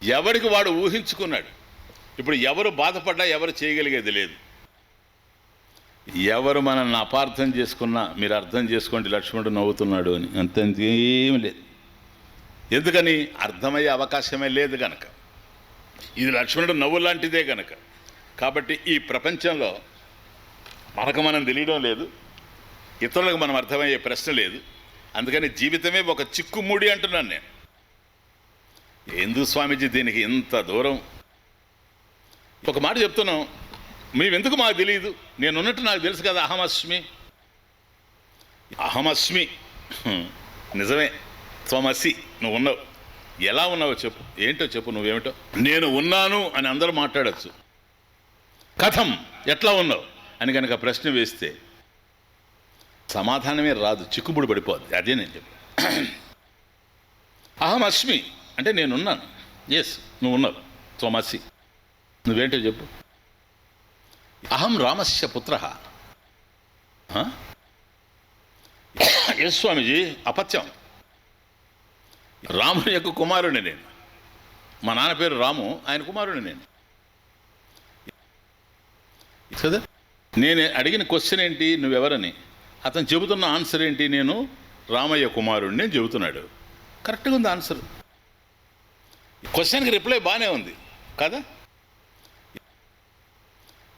Speaker 1: ఎవరికి వాడు ఊహించుకున్నాడు. ఇప్పుడు ఎవరు బాధపడ్డా ఎవరు చేయగలిగేది లేదు. ఎవరు మనల్ని అపార్థం చేసుకున్నా మీరు అర్థం చేసుకోండి, లక్ష్మణుడు నవ్వుతున్నాడు అని. అంతేం లేదు. ఎందుకని? అర్థమయ్యే అవకాశమే లేదు కనుక. ఇది లక్ష్మణుడు నవ్వు లాంటిదే కనుక. కాబట్టి ఈ ప్రపంచంలో మనకు మనం తెలియడం లేదు, ఇతరులకు మనం అర్థమయ్యే ప్రశ్న లేదు. అందుకని జీవితమే ఒక చిక్కుముడి అంటున్నాను నేను. ఎందుకు స్వామీజీ దీనికి ఇంత దూరం? ఒక మాట చెప్తున్నాం, మేమెందుకు మాకు తెలియదు? నేనున్నట్టు నాకు తెలుసు కదా. అహమస్మి, అహమస్మి. నిజమే, త్వమసి. నువ్వు ఉన్నావు. ఎలా ఉన్నావో చెప్పు, ఏంటో చెప్పు, నువ్వేమిటో. నేను ఉన్నాను అని అందరూ మాట్లాడచ్చు. కథం, ఎట్లా ఉన్నావు అని కనుక ప్రశ్న వేస్తే సమాధానమే రాదు, చిక్కుబుడి పడిపోద్ది. అదే నేను చెప్పు. అహమస్మి అంటే నేనున్నాను. ఎస్, నువ్వు ఉన్నావు. త్వమసి, నువ్వేంటో చెప్పు. అహం రామస్య పుత్ర. ఎస్ స్వామీజీ, అపత్యం. రాముని యొక్క కుమారుని నేను. మా నాన్న పేరు రాము, ఆయన కుమారుని నేను కదా. నేను అడిగిన క్వశ్చన్ ఏంటి, నువ్వెవరని. అతను చెబుతున్న ఆన్సర్ ఏంటి, నేను రామయ్య కుమారుడిని నేను చెబుతున్నాడు. కరెక్ట్గా ఉంది ఆన్సర్. క్వశ్చన్కి రిప్లై బాగానే ఉంది కదా.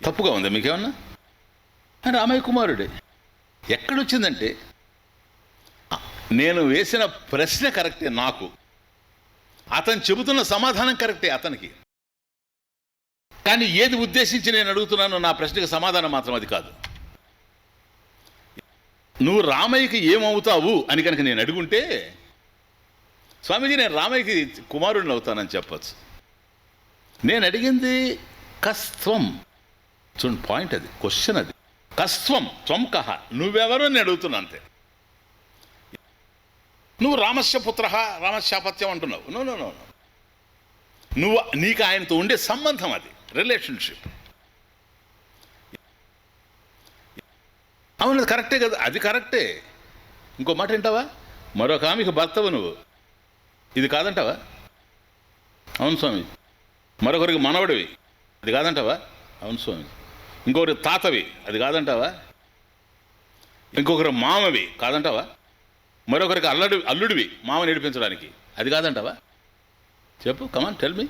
Speaker 1: తప్పుగా ఉంది మీకేమన్నా? రామయ్య కుమారుడే. ఎక్కడొచ్చిందంటే, నేను వేసిన ప్రశ్న కరెక్టే నాకు, అతను చెబుతున్న సమాధానం కరెక్టే అతనికి. కానీ ఏది ఉద్దేశించి నేను అడుగుతున్నానో నా ప్రశ్నకు సమాధానం మాత్రం అది కాదు. నువ్వు రామయ్యకి ఏమవుతావు అని కనుక నేను అడుగుంటే, స్వామీజీ నేను రామయ్యకి కుమారుడిని అవుతానని చెప్పచ్చు. నేను అడిగింది కస్త్వం. చూడండి పాయింట్, అది క్వశ్చన్. అది కస్త్వం త్వం కహ, నువ్వెవరు అని అడుగుతున్నా అంతే. నువ్వు రామస్య పుత్ర, రామస్యాపత్యం అంటున్నావు. నో నో నో, నీకు ఆయనతో ఉండే సంబంధం, అది రిలేషన్షిప్. అవును, అది కరెక్టే కదా, అది కరెక్టే. ఇంకో మాట వింటావా? మరొక ఆమెకు భర్తవు నువ్వు, ఇది కాదంటావా? అవును స్వామి. మరొకరికి మనవడివి, అది కాదంటావా? అవును స్వామి. ఇంకొకరి తాతవి, అది కాదంటావా? ఇంకొకరు మామవి, కాదంటావా? మరొకరికి అల్లుడివి, మామ నేర్పించడానికి, అది కాదంటావా? చెప్పు, కమాన్ టెల్ మీ.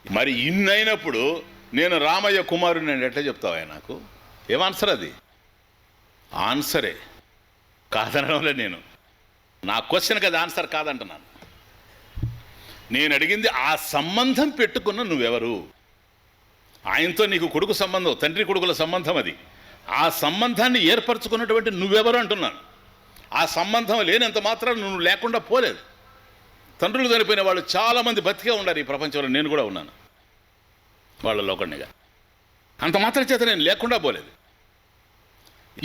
Speaker 1: మరి ఇన్నైనప్పుడు నేను రామయ్య కుమారుని నేను ఎట్లా చెప్తావా నాకు? ఏం ఆన్సర్ అది? ఆన్సరే కాదనడంలో నేను, నా క్వశ్చన్కి అది ఆన్సర్ కాదంటున్నాను. నేను అడిగింది ఆ సంబంధం పెట్టుకున్న నువ్వెవరు? ఆయనతో నీకు కొడుకు సంబంధం, తండ్రి కొడుకుల సంబంధం అది. ఆ సంబంధాన్ని ఏర్పరచుకున్నటువంటి నువ్వెవరు అంటున్నాను. ఆ సంబంధం లేనంత మాత్రం నువ్వు లేకుండా పోలేదు. తండ్రులు చనిపోయిన వాళ్ళు చాలామంది బతికే ఉన్నారు ఈ ప్రపంచంలో, నేను కూడా ఉన్నాను వాళ్ళలో ఒకడినిగా. అంత మాత్రం చేత నేను లేకుండా పోలేదు.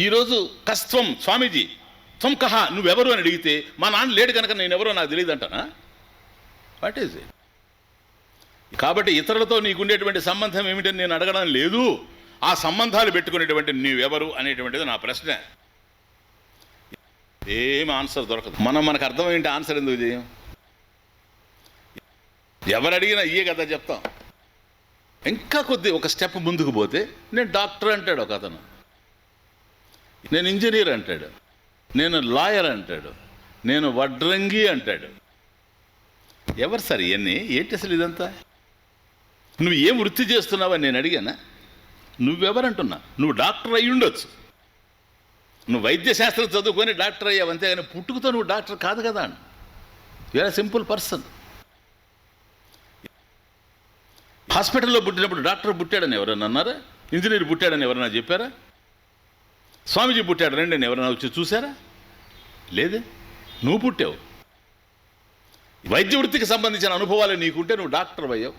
Speaker 1: ఈరోజు కస్త్వం స్వామీజీ త్వం కహ, నువ్వెవరు అని అడిగితే మా నాన్న లేడు కనుక నేనెవరో నాకు తెలియదు అంటానా? What is it? కాబట్టి ఇతరులతో నీకుండేటువంటి సంబంధం ఏమిటని నేను అడగడం లేదు. ఆ సంబంధాలు పెట్టుకునేటువంటి నీవెవరు అనేటువంటిది నా ప్రశ్న. ఏం ఆన్సర్ దొరకదు. మనకు అర్థమైంటే ఆన్సర్ ఎందుకు చేయం? ఎవరు అడిగినా ఇయే కదా చెప్తాం. ఇంకా కొద్ది ఒక స్టెప్ ముందుకు పోతే నేను డాక్టర్ అంటాడు ఒక అతను, నేను ఇంజనీర్ అంటాడు, నేను లాయర్ అంటాడు, నేను వడ్రంగి అంటాడు. ఎవరు సార్ ఇవన్నీ? ఏంటి అసలు ఇదంతా? నువ్వు ఏం వృత్తి చేస్తున్నావని నేను అడిగానా? నువ్వెవరంటున్నా? నువ్వు డాక్టర్ అయ్యి ఉండొచ్చు, నువ్వు వైద్యశాస్త్రం చదువుకొని డాక్టర్ అయ్యావు, అంతేగాని పుట్టుకతో నువ్వు డాక్టర్ కాదు కదా. You are a simple person. హాస్పిటల్లో పుట్టినప్పుడు డాక్టర్ పుట్టాడని ఎవరన్నా అన్నారా? ఇంజనీర్ పుట్టాడని ఎవరన్నా చెప్పారా? స్వామీజీ పుట్టాడు రండి అని ఎవరైనా వచ్చి చూసారా? లేదే. నువ్వు పుట్టావు. వైద్య వృత్తికి సంబంధించిన అనుభవాలు నీకుంటే నువ్వు డాక్టర్ అయ్యావు.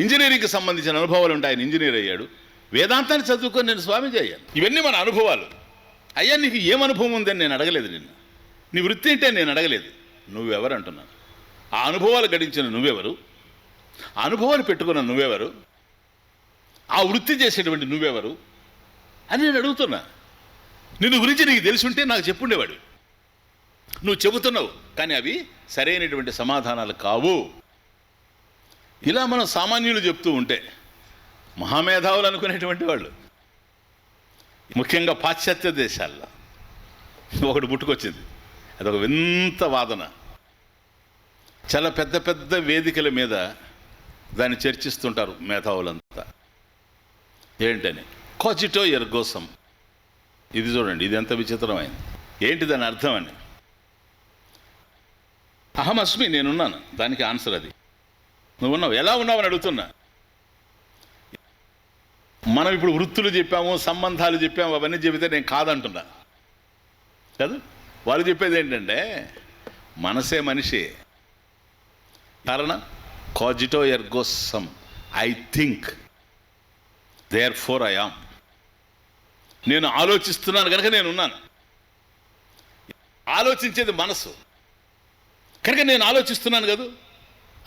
Speaker 1: ఇంజనీరింగ్కి సంబంధించిన అనుభవాలు ఉంటాయి, ఆయన ఇంజనీర్ అయ్యాడు. వేదాంతాన్ని చదువుకొని నేను స్వామీజీ అయ్యాను. ఇవన్నీ మన అనుభవాలు. అయ్యా నీకు ఏం అనుభవం ఉందని నేను అడగలేదు నిన్ను. నీ వృత్తి ఏంటే నేను అడగలేదు. నువ్వెవరు అంటున్నాను. ఆ అనుభవాలు గడించిన నువ్వెవరు? ఆ అనుభవాలు పెట్టుకున్న నువ్వెవరు? ఆ వృత్తి చేసేటువంటి నువ్వెవరు అని నేను అడుగుతున్నా. నిన్ను గురించి నీకు తెలిసి ఉంటే నాకు చెప్పుండేవాడు. నువ్వు చెబుతున్నావు కానీ అవి సరైనటువంటి సమాధానాలు కావు. ఇలా మనం సామాన్యులు చెప్తూ ఉంటే మహామేధావులు అనుకునేటువంటి వాళ్ళు, ముఖ్యంగా పాశ్చాత్య దేశాల్లో ఒకటి పుట్టుకొచ్చింది. అదొక వింత వాదన. చాలా పెద్ద పెద్ద వేదికల మీద దాన్ని చర్చిస్తుంటారు మేధావులంతా. ఏంటని? కాజిటో ఎర్గో సమ్. ఇది చూడండి, ఇది ఎంత విచిత్రమైంది. ఏంటి దాని అర్థం అని? అహమస్మి, నేనున్నాను, దానికి ఆన్సర్ అది. నువ్వు ఉన్నావు, ఎలా ఉన్నావని అడుగుతున్నా. మనం ఇప్పుడు వృత్తులు చెప్పాము, సంబంధాలు చెప్పాము, అవన్నీ చెబితే నేను కాదంటున్నా కదా. వాళ్ళు చెప్పేది ఏంటంటే మనసే మనిషి. కారణం కాజిటో ఎర్గో సమ్, I think therefore I am. నేను ఆలోచిస్తున్నాను కనుక నేనున్నాను. ఆలోచించేది మనసు కనుక నేను ఆలోచిస్తున్నాను కదా.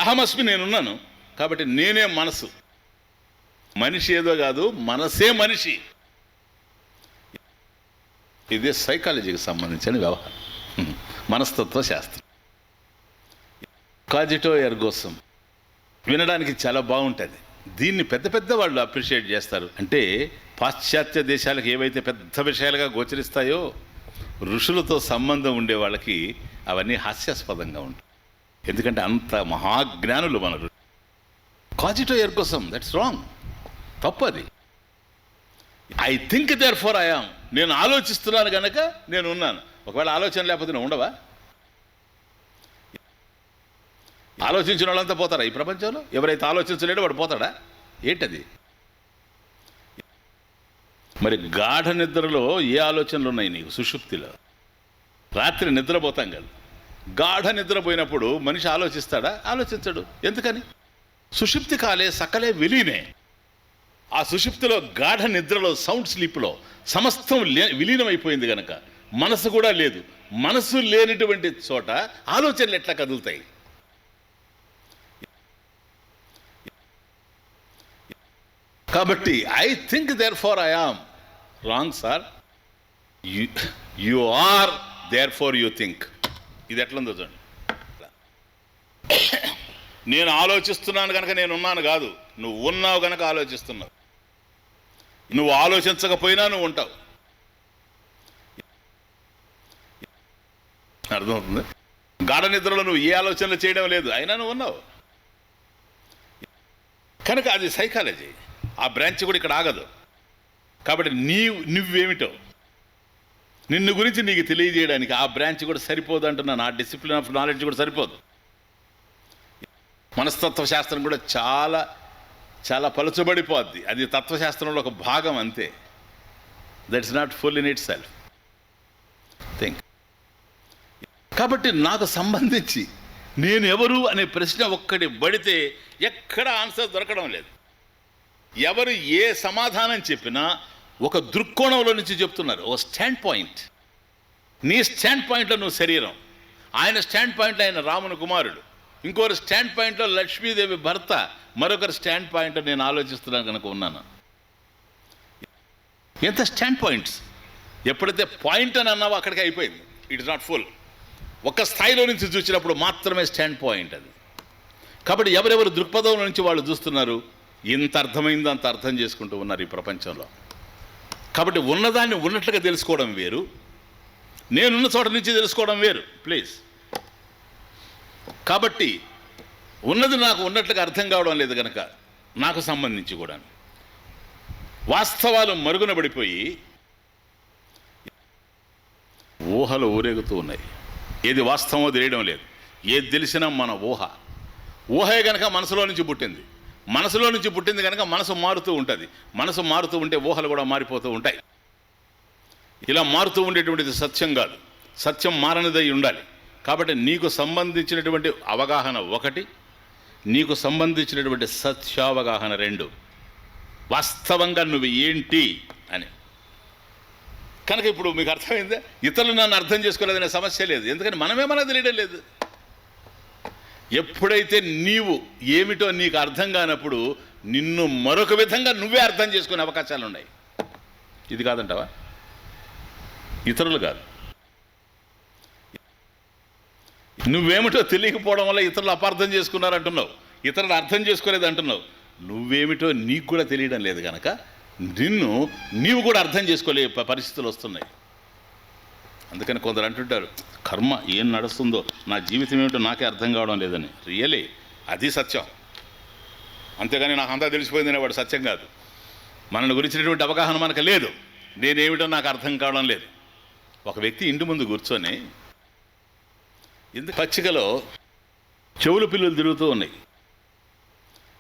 Speaker 1: అహమస్మి, నేనున్నాను కాబట్టి నేనే మనసు. మనిషి ఏదో కాదు, మనసే మనిషి. ఇదే సైకాలజీకి సంబంధించిన వ్యవహారం, మనస్తత్వ శాస్త్రం. కాజిటో ఎర్గో సమ్ వినడానికి చాలా బాగుంటుంది. దీన్ని పెద్ద పెద్ద వాళ్ళు అప్రిషియేట్ చేస్తారు. అంటే పాశ్చాత్య దేశాలకు ఏవైతే పెద్ద విషయాలుగా గోచరిస్తాయో ఋషులతో సంబంధం ఉండే వాళ్ళకి అవన్నీ హాస్యాస్పదంగా ఉంటాయి. ఎందుకంటే అంత మహాజ్ఞానులు మన ఋషులు. Cogito Ergo sum, that's wrong, తప్పది. I think therefore I am. నేను ఆలోచిస్తున్నాను కనుక నేను ఉన్నాను. ఒకవేళ ఆలోచన లేకపోతే నువ్వు ఉండవా? ఆలోచించిన వాళ్ళంతా పోతారా ఈ ప్రపంచంలో? ఎవరైతే ఆలోచించలేడో వాడు పోతాడా? ఏంటది? మరి గాఢ నిద్రలో ఏ ఆలోచనలు ఉన్నాయి నీకు? సుషుప్తిలో రాత్రి నిద్రపోతాం కదా. గాఢ నిద్రపోయినప్పుడు మనిషి ఆలోచిస్తాడా? ఆలోచించడు. ఎందుకని? సుషుప్తి కాలే సకలే విలీనే. ఆ సుషుప్తిలో గాఢ నిద్రలో, సౌండ్ స్లీప్లో సమస్తం విలీనమైపోయింది కనుక మనసు కూడా లేదు. మనసు లేనిటువంటి చోట ఆలోచనలు ఎట్లా కదులుతాయి? కాబట్టి I think therefore I am wrong sir. You are therefore you think. ఇది ఎట్లుందో చూడండి. నేను ఆలోచిస్తున్నాను కనుక నేను ఉన్నాను కాదు, నువ్వు ఉన్నావు కనుక ఆలోచిస్తున్నావు. నువ్వు ఆలోచించకపోయినా నువ్వు ఉంటావు. అర్థమవుతుంది? గాఢ నిద్రలో నువ్వు ఏ ఆలోచనలు చేయడం లేదు, అయినా నువ్వు ఉన్నావు కనుక అది సైకాలజీ. ఆ బ్రాంచ్ కూడా ఇక్కడ ఆగదు. కాబట్టి నువ్వేమిటో నిన్ను గురించి నీకు తెలియజేయడానికి ఆ బ్రాంచ్ కూడా సరిపోదు అంటున్నాను. ఆ డిసిప్లిన్ ఆఫ్ నాలెడ్జ్ కూడా సరిపోదు. మనస్తత్వ శాస్త్రం కూడా చాలా చాలా పలుచబడిపోద్ది. అది తత్వశాస్త్రంలో ఒక భాగం అంతే. That's not full in it self think. కాబట్టి నాకు సంబంధించి నేను ఎవరు అనే ప్రశ్న ఒక్కటి పడితే ఎక్కడ ఆన్సర్ దొరకడం లేదు. ఎవరు ఏ సమాధానం చెప్పినా ఒక దృక్కోణంలో నుంచి చెప్తున్నారు, ఒక స్టాండ్ పాయింట్. నీ స్టాండ్ పాయింట్లో నువ్వు శరీరం, ఆయన స్టాండ్ పాయింట్లో ఆయన రాముని కుమారుడు, ఇంకొకరు స్టాండ్ పాయింట్లో లక్ష్మీదేవి భర్త, మరొకరు స్టాండ్ పాయింట్లో నేను ఆలోచిస్తున్నాను కనుక ఉన్నాను. ఎంత స్టాండ్ పాయింట్స్! ఎప్పుడైతే పాయింట్ అని అన్నావో అక్కడికి అయిపోయింది. It is not full. ఒక స్థాయిలో నుంచి చూసినప్పుడు మాత్రమే స్టాండ్ పాయింట్ అది. కాబట్టి ఎవరెవరు దృక్పథం నుంచి వాళ్ళు చూస్తున్నారు, ఇంత అర్థమైందో అంత అర్థం చేసుకుంటూ ఉన్నారు ఈ ప్రపంచంలో. కాబట్టి ఉన్నదాన్ని ఉన్నట్లుగా తెలుసుకోవడం వేరు, నేనున్న చోట నుంచి తెలుసుకోవడం వేరు. ప్లీజ్. కాబట్టి ఉన్నది నాకు ఉన్నట్లుగా అర్థం కావడం లేదు కనుక నాకు సంబంధించి కూడా వాస్తవాలు మరుగున పడిపోయి ఊహలు ఊరేగుతూ ఉన్నాయి. ఏది వాస్తవమో తెలియడం లేదు. ఏది తెలిసినా మన ఊహే కనుక మనసులో నుంచి పుట్టింది. మనసులో నుంచి పుట్టింది కనుక మనసు మారుతూ ఉంటుంది. మనసు మారుతూ ఉంటే ఊహలు కూడా మారిపోతూ ఉంటాయి. ఇలా మారుతూ ఉండేటువంటిది సత్యం కాదు. సత్యం మారనిదై ఉండాలి. కాబట్టి నీకు సంబంధించినటువంటి అవగాహన ఒకటి, నీకు సంబంధించినటువంటి సత్యావగాహన రెండు. వాస్తవంగా నువ్వు ఏంటి అని. కనుక ఇప్పుడు మీకు అర్థమైందా? ఇతరులు నన్ను అర్థం చేసుకోలేదనే సమస్య లేదు. ఎందుకంటే మనమే మనకు తెలియడం లేదు. ఎప్పుడైతే నీవు ఏమిటో నీకు అర్థం కానప్పుడు నిన్ను మరొక విధంగా నువ్వే అర్థం చేసుకునే అవకాశాలు ఉన్నాయి. ఇది కాదంటావా? ఇతరులు కాదు. నువ్వేమిటో తెలియకపోవడం వల్ల ఇతరులు అపార్థం చేసుకున్నారంటున్నావు, ఇతరులు అర్థం చేసుకోలేదు అంటున్నావు. నువ్వేమిటో నీకు కూడా తెలియడం లేదు కనుక నీవు కూడా అర్థం చేసుకోలే పరిస్థితులు వస్తున్నాయి. అందుకని కొందరు అంటుంటారు, కర్మ ఏం నడుస్తుందో, నా జీవితం ఏమిటో నాకే అర్థం కావడం లేదని. రియలీ అది సత్యం. అంతేగాని నాకు అంతా తెలిసిపోయిందనే వాడు సత్యం కాదు. మనల్ని గురించినటువంటి అవగాహన మనకు లేదు. నేనేమిటో నాకు అర్థం కావడం లేదు. ఒక వ్యక్తి ఇంటి ముందు కూర్చొని పచ్చికలో చెవులు పిల్లులు తిరుగుతూ ఉన్నాయి.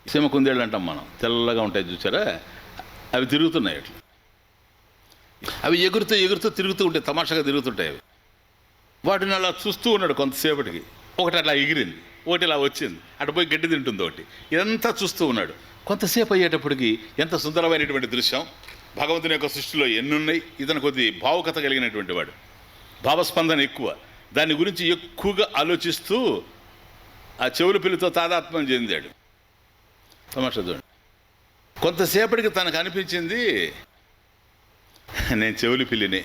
Speaker 1: సీమ కుందేళ్ళు అంటాం మనం, తెల్లగా ఉంటాయి చూసారా, అవి తిరుగుతున్నాయి. అట్లా అవి ఎగురుతూ ఎగురుతూ తిరుగుతూ ఉంటాయి, తమాషాగా తిరుగుతుంటాయి అవి. వాటిని అలా చూస్తూ ఉన్నాడు కొంతసేపటికి. ఒకటి అట్లా ఎగిరింది, ఒకటి ఇలా వచ్చింది, అటు పోయి గడ్డి తింటుంది ఒకటి. ఇదంతా చూస్తూ ఉన్నాడు. కొంతసేపు అయ్యేటప్పటికి ఎంత సుందరమైనటువంటి దృశ్యం! భగవంతుని యొక్క సృష్టిలో ఎన్నున్నాయి. ఇతను కొద్ది భావుకత కలిగినటువంటి వాడు, భావస్పందన ఎక్కువ. దాని గురించి ఎక్కువగా ఆలోచిస్తూ ఆ చెవుల పిల్లితో తాదాత్మ్యం చెందాడు. తమాషా చూడండి. కొంతసేపటికి తనకు అనిపించింది, నేను చెవులు పిల్లినే.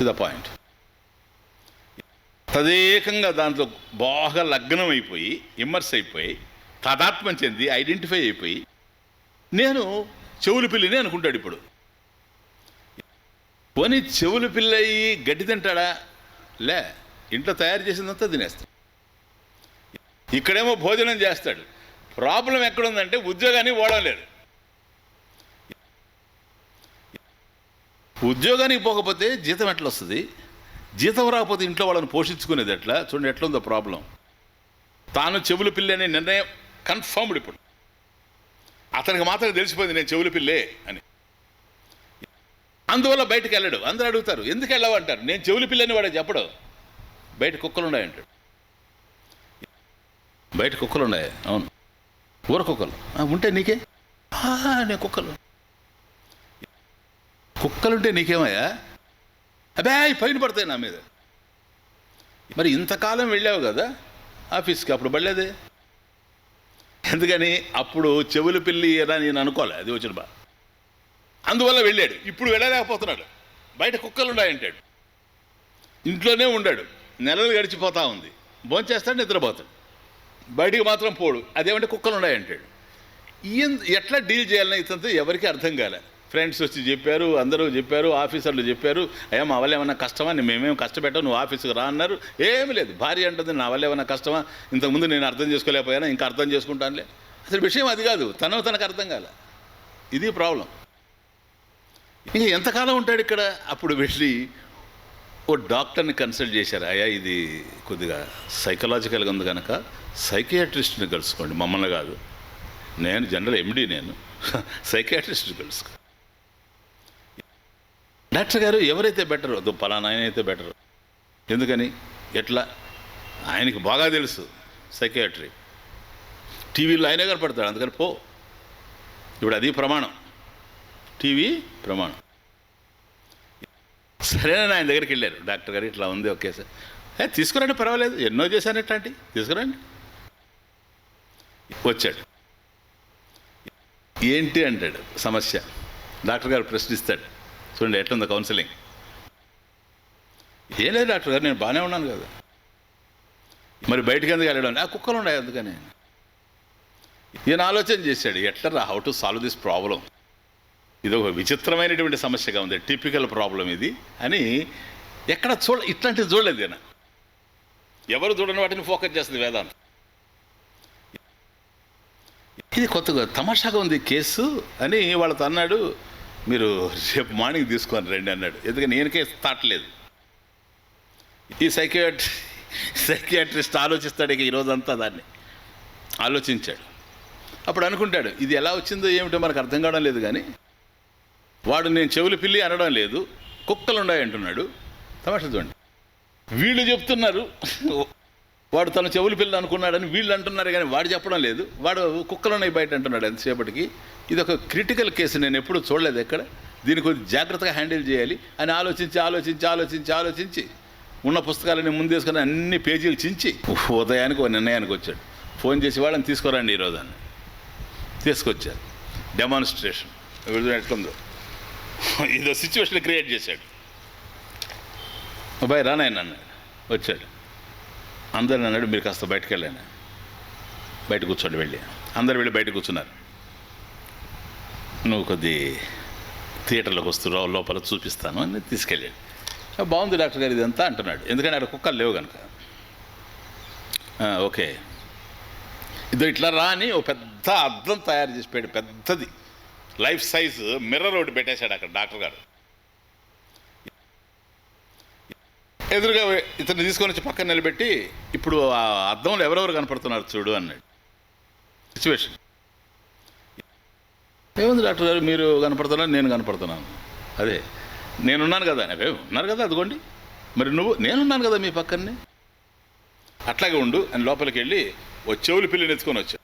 Speaker 1: The point. తదేకంగా దాంట్లో బాగా లగ్నం అయిపోయి, ఇమ్మర్స్ అయిపోయి, తాదాత్మ్యం చెంది, ఐడెంటిఫై అయిపోయి, నేను చెవులు పిల్లిని అనుకుంటాడు. ఇప్పుడు పోనీ చెవులు పిల్లయి గడ్డి తింటాడా? లే, ఇంట్లో తయారు చేసిందంతా తినేస్తాడు. ఇక్కడేమో భోజనం చేస్తాడు. ప్రాబ్లం ఎక్కడుందంటే ఉద్యోగాన్ని ఓడలేదు. ఉద్యోగానికి పోకపోతే జీతం ఎట్లా వస్తుంది? జీతం రాకపోతే ఇంట్లో వాళ్ళని పోషించుకునేది ఎట్లా? చూడండి ఎట్లుందో ప్రాబ్లం. తాను చెవులు పిల్లి అనే నిర్ణయం కన్ఫర్మ్డ్. ఇప్పుడు అతనికి మాత్రం తెలిసిపోయింది నేను చెవులు పిల్లే అని. అందువల్ల బయటకు వెళ్ళాడు. అందరూ అడుగుతారు, ఎందుకు వెళ్ళావు అంటారు. నేను చెవులు పిల్లని వాడే చెప్పడు. బయట కుక్కలు ఉన్నాయంటాడు. బయట కుక్కలు ఉన్నాయి. అవును, ఊర కుక్కలు ఉంటే నీకే? నేను కుక్కలుంటే నీకేమయ్యా? అబ్బాయి పైన పడతాయి నా మీద. మరి ఇంతకాలం వెళ్ళావు కదా ఆఫీస్కి, అప్పుడు పడలేదే. ఎందుకని అప్పుడు చెవులు పిల్లి అని నేను అనుకోలే, అది వచ్చిన బా. అందువల్ల వెళ్ళాడు. ఇప్పుడు వెళ్ళలేకపోతున్నాడు. బయట కుక్కలు ఉన్నాయంటాడు. ఇంట్లోనే ఉండాడు. నెలలు గడిచిపోతూ ఉంది. భోంచేస్తాడు, నిద్రపోతాడు. బయటికి మాత్రం పోడు. అదేమంటే కుక్కలు ఉన్నాయంటాడు. ఈయన ఎట్లా డీల్ చేయాలని ఇతనితో ఎవరికి అర్థం కాలే. ఫ్రెండ్స్ వచ్చి చెప్పారు, అందరూ చెప్పారు, ఆఫీసర్లు చెప్పారు, అయ్యా మా వల్ల ఏమన్నా కష్టమా, మేమేం కష్టపెట్టావు, నువ్వు ఆఫీస్కి రా అన్నారు. ఏమీ లేదు. భార్య అంటుంది నా వల్ల ఏమన్నా కష్టమా, ఇంతకుముందు నేను అర్థం చేసుకోలేకపోయానా, ఇంకా అర్థం చేసుకుంటానులే. అసలు విషయం అది కాదు, తనకు అర్థం కాలే. ఇది ప్రాబ్లం. ఇంకా ఎంతకాలం ఉంటాడు ఇక్కడ? అప్పుడు వెళ్ళి ఓ డాక్టర్ని కన్సల్ట్ చేశారు. అయ్యా ఇది కొద్దిగా సైకలాజికల్గా ఉంది కనుక సైకియాట్రిస్ట్ని కలుసుకోండి, మమ్మల్ని కాదు, నేను జనరల్ ఎండి, నేను సైకియాట్రిస్ట్ని కలుసుకో. డాక్టర్ గారు ఎవరైతే బెటరు, అది పలానా ఆయన అయితే బెటరు. ఎందుకని, ఎట్లా, ఆయనకి బాగా తెలుసు సైకియాట్రీ, టీవీలో ఆయనే కనపడతాడు, అందుకని పో. ఇప్పుడు అది ప్రమాణం, టీవీ ప్రమాణం. సరేనా, ఆయన దగ్గరికి వెళ్ళారు. డాక్టర్ గారు ఇట్లా ఉంది, ఓకే సార్, తీసుకురండి, పర్వాలేదు, ఎన్నో చేశాను ఇట్లాంటి, తీసుకురండి. వచ్చాడు. ఏంటి అంటాడు సమస్య. డాక్టర్ గారు ప్రశ్నిస్తాడు. చూడండి ఎట్లుందో కౌన్సిలింగ్. ఏం లేదు డాక్టర్ గారు, నేను బాగానే ఉన్నాను కదా. మరి బయటకు ఎందుకు వెళ్ళడం? ఆ కుక్కలు ఉన్నాయి అందుకని. ఈయన ఆలోచన చేశాడు, ఎట్లా how to solve this problem. ఇది ఒక విచిత్రమైనటువంటి సమస్యగా ఉంది, టిపికల్ ప్రాబ్లం ఇది అని. ఎక్కడ ఇట్లాంటివి చూడలేదు ఈయన. ఎవరు చూడని వాటిని ఫోకస్ చేస్తుంది వేదాంతం. ఇది కొత్తగా తమాషాగా ఉంది కేసు అని వాళ్ళతో అన్నాడు. మీరు రేపు మార్నింగ్ తీసుకొని రండి అన్నాడు. ఎందుకని నేను కేసు తాటలేదు. ఈ సైకియాట్రిస్ట్ ఆలోచిస్తాడు ఇక ఈరోజంతా, దాన్ని ఆలోచించాడు. అప్పుడు అనుకుంటాడు, ఇది ఎలా వచ్చిందో ఏమిటో మనకు అర్థం కావడం లేదు. కానీ వాడు నేను చెవులు పిల్లి అనడం లేదు, కుక్కలు ఉన్నాయి అంటున్నాడు. తమాషా చూడండి, వీళ్ళు చెప్తున్నారు వాడు తన చెవులు పిల్ల అనుకున్నాడని వీళ్ళు అంటున్నారు, కానీ వాడు చెప్పడం లేదు. వాడు కుక్కలు ఉన్నాయి బయట అంటున్నాడు ఎంతసేపటికి. ఇది ఒక క్రిటికల్ కేసు, నేను ఎప్పుడూ చూడలేదు ఎక్కడ. దీన్ని కొద్దిగా జాగ్రత్తగా హ్యాండిల్ చేయాలి అని ఆలోచించి ఉన్న పుస్తకాలని ముందేసుకొని అన్ని పేజీలు చించి ఉదయానికి ఒక నిర్ణయానికి వచ్చాడు. ఫోన్ చేసి వాళ్ళని తీసుకురండి ఈరోజు అని తీసుకొచ్చారు. డెమాన్స్ట్రేషన్ ఎట్లుందో ఇదో సిచ్యువేషన్ క్రియేట్ చేశాడు. అబ్బాయి రానాయన అన్నాడు. వచ్చాడు. అందరిని అన్నాడు, మీరు కాస్త బయటకు వెళ్ళాను, బయట కూర్చోండి. వెళ్ళి అందరు వెళ్ళి బయట కూర్చున్నారు. నువ్వు కొద్ది థియేటర్లోకి వస్తున్నావు, లోపల చూపిస్తాను అని తీసుకెళ్ళాడు. బాగుంది డాక్టర్ గారు ఇదంతా అంటున్నాడు. ఎందుకంటే అక్కడ కుక్కలు లేవు కనుక. ఓకే, ఇదో ఇట్లా రా అని ఓ పెద్ద అద్దం తయారు చేసి పెట్టాడు. పెద్దది లైఫ్ సైజ్ మిర్రర్ ఒకటి పెట్టేశాడు అక్కడ డాక్టర్ గారు. ఎదురుగా ఇతన్ని తీసుకొని వచ్చి పక్కన నిలబెట్టి, ఇప్పుడు ఆ అద్దంలో ఎవరెవరు కనపడుతున్నారు చూడు అన్నాడు. సిచ్యువేషన్ ఏముంది డాక్టర్ గారు, మీరు కనపడుతున్నారు, నేను కనపడుతున్నాను. అదే నేనున్నాను కదా. ఉన్నారు కదా, అదిగోండి. మరి నేనున్నాను కదా మీ పక్కనే, అట్లాగే ఉండు అని లోపలికి వెళ్ళి ఓ చెవులు పిల్లని ఎత్తుకొని వచ్చాడు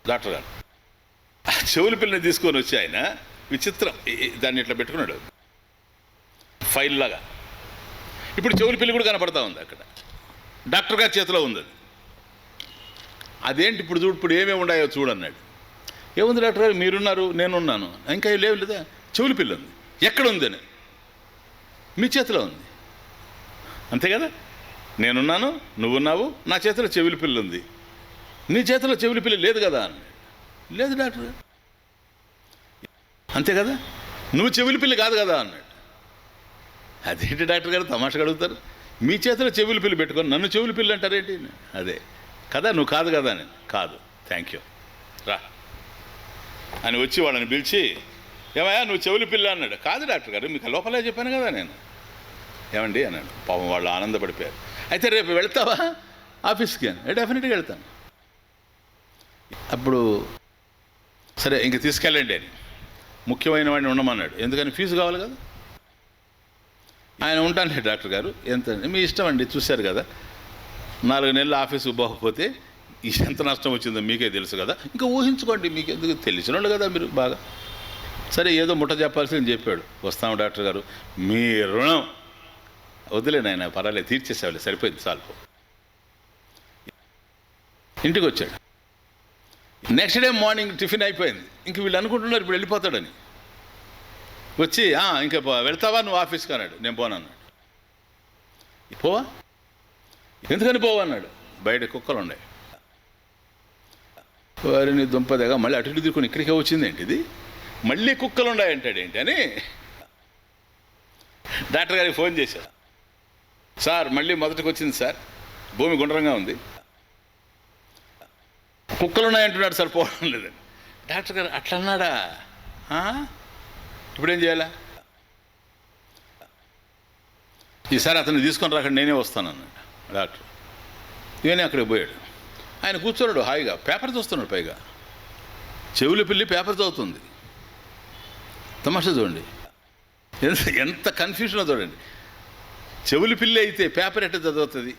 Speaker 1: డాక్టర్ గారు. ఆ చెవులు పిల్లని తీసుకొని వచ్చి ఆయన విచిత్రం దాన్ని ఇట్లా పెట్టుకున్నాడు ఫైల్ లాగా. ఇప్పుడు చెవులు పిల్లి కూడా కనపడతా ఉంది అక్కడ, డాక్టర్ గారి చేతిలో ఉంది అది. అదేంటి ఇప్పుడు చూడు, ఇప్పుడు ఏమేమి ఉన్నాయో చూడన్నాడు. ఏముంది డాక్టర్ గారు, మీరున్నారు, నేనున్నాను, ఇంకా లేవు లేదా, చెవులు పిల్ల ఉంది. ఎక్కడుంది అని, మీ చేతిలో ఉంది, అంతే కదా. నేనున్నాను, నువ్వున్నావు, నా చేతిలో చెవులు పిల్ల ఉంది, నీ చేతిలో చెవులు పిల్ల లేదు కదా అన్నాడు. లేదు డాక్టర్ గారు, అంతే కదా, నువ్వు చెవులు పిల్లి కాదు కదా అన్నాడు. అదేంటి డాక్టర్ గారు తమాషగా అడుగుతారు, మీ చేతిలో చెవులు పిల్లి పెట్టుకొని నన్ను చెవులు పిల్లి అంటారేంటి? అదే కదా, నువ్వు కాదు కదా అని. కాదు, థ్యాంక్ యూ, రా అని వచ్చి వాళ్ళని పిలిచి, ఏమయ్యా నువ్వు చెవులు పిల్ల అన్నాడు. కాదు డాక్టర్ గారు, మీకు లోపలే చెప్పాను కదా నేను. ఏమండి అన్నాడు. పాపం వాళ్ళు ఆనందపడిపోయారు. అయితే రేపు వెళ్తావా ఆఫీస్కి అని? డెఫినెట్గా వెళ్తాను. అప్పుడు సరే ఇంక తీసుకెళ్ళండి అని ముఖ్యమైన వాడిని ఉండమన్నాడు. ఎందుకని ఫీజు కావాలి కదా. ఆయన ఉంటానులే డాక్టర్ గారు, ఎంత మీ ఇష్టం అండి, చూశారు కదా 4 నెలలు ఆఫీసుకు పోకపోతే ఎంత నష్టం వచ్చిందో మీకే తెలుసు కదా, ఇంకా ఊహించుకోండి, మీకు ఎందుకు తెలిసిన వాళ్ళు కదా మీరు బాగా. సరే ఏదో ముట్ట చెప్పాల్సింది చెప్పాడు. వస్తాము డాక్టర్ గారు, మీ రుణం వదిలేను ఆయన, పర్వాలేదు తీర్చేసేవాళ్ళు, సరిపోయింది చాలు. ఇంటికి వచ్చాడు. నెక్స్ట్ డే మార్నింగ్ టిఫిన్ అయిపోయింది. ఇంక వీళ్ళు అనుకుంటున్నారు ఇప్పుడు వెళ్ళిపోతాడని. వచ్చి ఇంకా వెళ్తావా నువ్వు ఆఫీస్కి అన్నాడు. నేను పోనన్నాడు. పోవా, ఎందుకని పోవా అన్నాడు. బయట కుక్కలు ఉన్నాయి. వారిని దుంపదగా మళ్ళీ అటు ఇటు తిరుగుని ఇక్కడికే వచ్చింది ఏంటి ఇది, మళ్ళీ కుక్కలు ఉన్నాయంటాడు ఏంటి అని డాక్టర్ గారికి ఫోన్ చేశాడు. సార్ మళ్ళీ మొదటికి వచ్చింది సార్, భూమి గుండ్రంగా ఉంది, కుక్కలు ఉన్నాయంటున్నాడు సార్, పోవడం లేదని. డాక్టర్ గారు అట్లా అన్నాడా, ఇప్పుడేం చేయాలా, ఈసారి అతన్ని తీసుకొని రాకండి నేనే వస్తానన్నాడు డాక్టర్. నేనే అక్కడికి పోయాడు. ఆయన కూర్చోన్నాడు హాయిగా, పేపర్ చూస్తున్నాడు. పైగా చెవుల పిల్లి పేపర్ చదువుతుంది. తమాషా చూడండి, ఎంత కన్ఫ్యూజనో చూడండి. చెవుల పిల్లి అయితే పేపర్ ఎట్లా చదువుతుంది?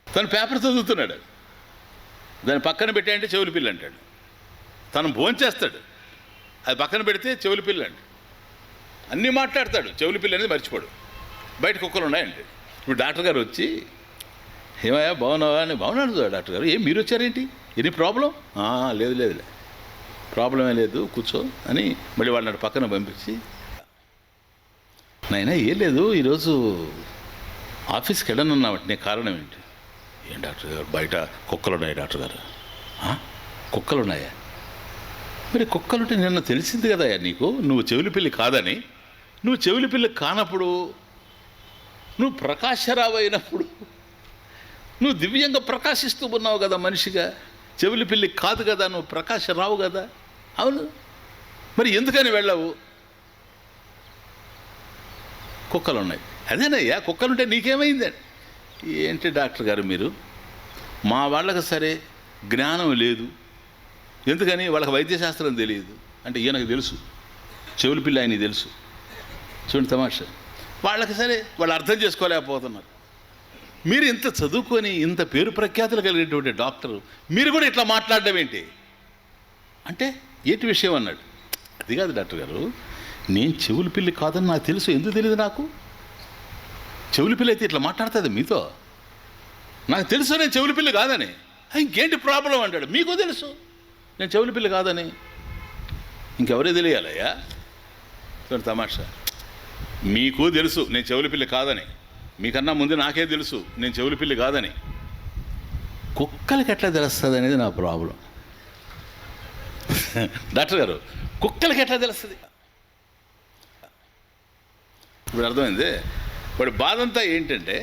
Speaker 1: తను పేపర్ చదువుతున్నాడు. దాన్ని పక్కన పెట్టాయంటే చెవుల పిల్లి అంటాడు. తను భోంచేస్తాడు, అది పక్కన పెడితే చెవుల పిల్లి అంటాడు. అన్నీ మాట్లాడతాడు, చెవుల పిల్లి అనేది మర్చిపోడు. బయట కుక్కలు ఉన్నాయంటే ఇప్పుడు డాక్టర్ గారు వచ్చి ఏమయ్యా బాగున్నావా అని, బాగున్నాడు డాక్టర్ గారు, ఏం మీరు వచ్చారేంటి, ఎనీ ప్రాబ్లం? లేదులే ప్రాబ్లమే లేదు కూర్చో అని మళ్ళీ వాళ్ళని పక్కన పంపించి, నాయనా ఏం లేదు ఈరోజు ఆఫీస్కి వెళ్ళనున్నామంటే నీ కారణం ఏంటి? ఏం డాక్టర్ గారు, బయట కుక్కలు ఉన్నాయి డాక్టర్ గారు. కుక్కలు ఉన్నాయా? మరి కుక్కలుంటే నిన్న తెలిసింది కదా నీకు, నువ్వు చెవుల పిల్లి కాదని. నువ్వు చెవుల పిల్లి కానప్పుడు, నువ్వు ప్రకాశరావు అయినప్పుడు, నువ్వు దివ్యంగా ప్రకాశిస్తూ ఉన్నావు కదా మనిషిగా. చెవుల పిల్లి కాదు కదా, నువ్వు ప్రకాశరావు కదా. అవును, మరి ఎందుకని వెళ్ళావు? కుక్కలు ఉన్నాయి. అదేనయ్యా, కుక్కలుంటే నీకేమైందని. ఏంటి డాక్టర్ గారు మీరు, మా వాళ్ళకి సరే జ్ఞానం లేదు, ఎందుకని వాళ్ళకి వైద్యశాస్త్రం తెలియదు అంటే ఈయనకు తెలుసు, చెవుల పిల్ల ఆయనకి తెలుసు. చూడండి తమాషా, వాళ్ళకి సరే వాళ్ళు అర్థం చేసుకోలేకపోతున్నారు. మీరు ఇంత చదువుకొని ఇంత పేరు ప్రఖ్యాతులు కలిగినటువంటి డాక్టరు మీరు కూడా ఇట్లా మాట్లాడడం ఏంటి అంటే, ఏంటి విషయం అన్నాడు. అది కాదు డాక్టర్ గారు, నేను చెవుల పిల్లి కాదని నాకు తెలుసు. ఎందుకు తెలియదు నాకు? చెవుల పిల్లి అయితే ఇట్లా మాట్లాడుతుంది మీతో, నాకు తెలుసు నేను చెవుల పిల్లి కాదని. ఇంకేంటి ప్రాబ్లం అంటాడు. మీకు తెలుసు నేను చెవుల పిల్లి కాదని, ఇంకెవరే తెలియాలయ్యా? చూడండి తమాషా, మీకు తెలుసు నేను చెవుల పిల్లి కాదని, మీకన్నా ముందు నాకే తెలుసు నేను చెవుల పిల్లి కాదని. కుక్కలకి ఎట్లా తెలుస్తుంది అనేది నా ప్రాబ్లం. డాక్టర్ గారు, కుక్కలకి ఎట్లా తెలుస్తుంది? ఇప్పుడు అర్థమైంది. వాడి బాధ అంతా ఏంటంటే,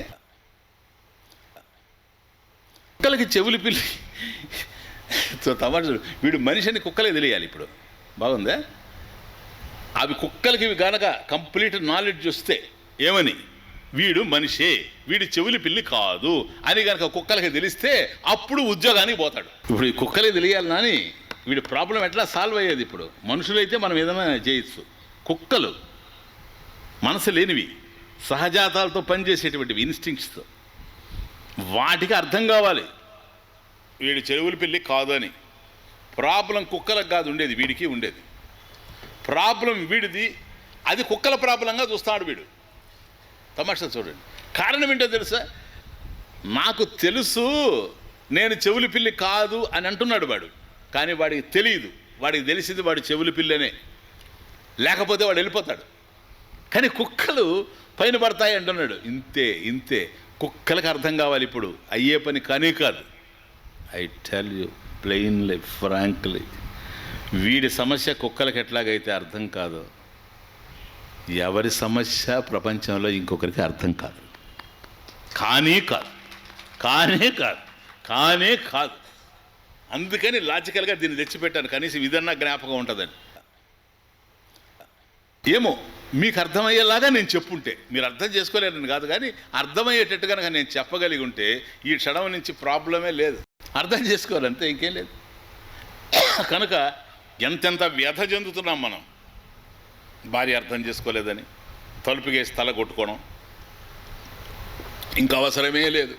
Speaker 1: కుక్కలకి చెవుల పిల్లి తమాషా, వీడు మనిషిని కుక్కలే తెలియాలి. ఇప్పుడు బాగుందా? అవి కుక్కలకి కనుక కంప్లీట్ నాలెడ్జ్ వస్తే ఏమని, వీడు మనిషే, వీడి చెవుల పిల్లి కాదు అని కనుక కుక్కలకి తెలిస్తే అప్పుడు ఉద్యోగానికి పోతాడు. ఇప్పుడు ఈ కుక్కలే తెలియాలి నాని, వీడి ప్రాబ్లం ఎట్లా సాల్వ్ అయ్యేది? ఇప్పుడు మనుషులైతే మనం ఏదైనా చేయొచ్చు, కుక్కలు మనసు లేనివి, సహజాతాలతో పనిచేసేటువంటివి, ఇన్స్టింక్ట్స్తో. వాటికి అర్థం కావాలి వీడి చెవుల పిల్లి కాదు అని. ప్రాబ్లం కుక్కలకు కాదు ఉండేది, వీడికి ఉండేది. ప్రాబ్లం వీడిది, అది కుక్కల ప్రాబ్లంగా చూస్తాడు వీడు. తమాషా చూడండి. కారణం ఏంటో తెలుసా? నాకు తెలుసు నేను చెవుల పిల్లి కాదు అని అంటున్నాడు వాడు, కానీ వాడికి తెలియదు. వాడికి తెలిసింది వాడు చెవుల పిల్లనే, లేకపోతే వాడు వెళ్ళిపోతాడు. కానీ కుక్కలు పైన పడతాయి అంటున్నాడు. ఇంతే కుక్కలకు అర్థం కావాలి. ఇప్పుడు అయ్యే పని కానీ కాదు. I tell you plainly frankly, వీడి సమస్య కుక్కలకి ఎట్లాగైతే అర్థం కాదో, ఎవరి సమస్య ప్రపంచంలో ఇంకొకరికి అర్థం కాదు. కానే కాదు. అందుకని లాజికల్గా దీన్ని తెచ్చిపెట్టాను, కనీసం ఇదన్నా జ్ఞాపకం ఉంటుందని. ఏమో మీకు అర్థమయ్యేలాగా నేను చెప్పుంటే, మీరు అర్థం చేసుకోలేరని కాదు, కానీ అర్థమయ్యేటట్టు కనుక నేను చెప్పగలిగి ఉంటే ఈ క్షణం నుంచి ప్రాబ్లమే లేదు. అర్థం చేసుకోవాలంటే ఇంకేం లేదు. కనుక ఎంతెంత వ్యధ చెందుతున్నాం మనం. భార్య అర్థం చేసుకోలేదని తలుపుకేసి తల కొట్టుకోవడం, ఇంకా అవసరమే లేదు.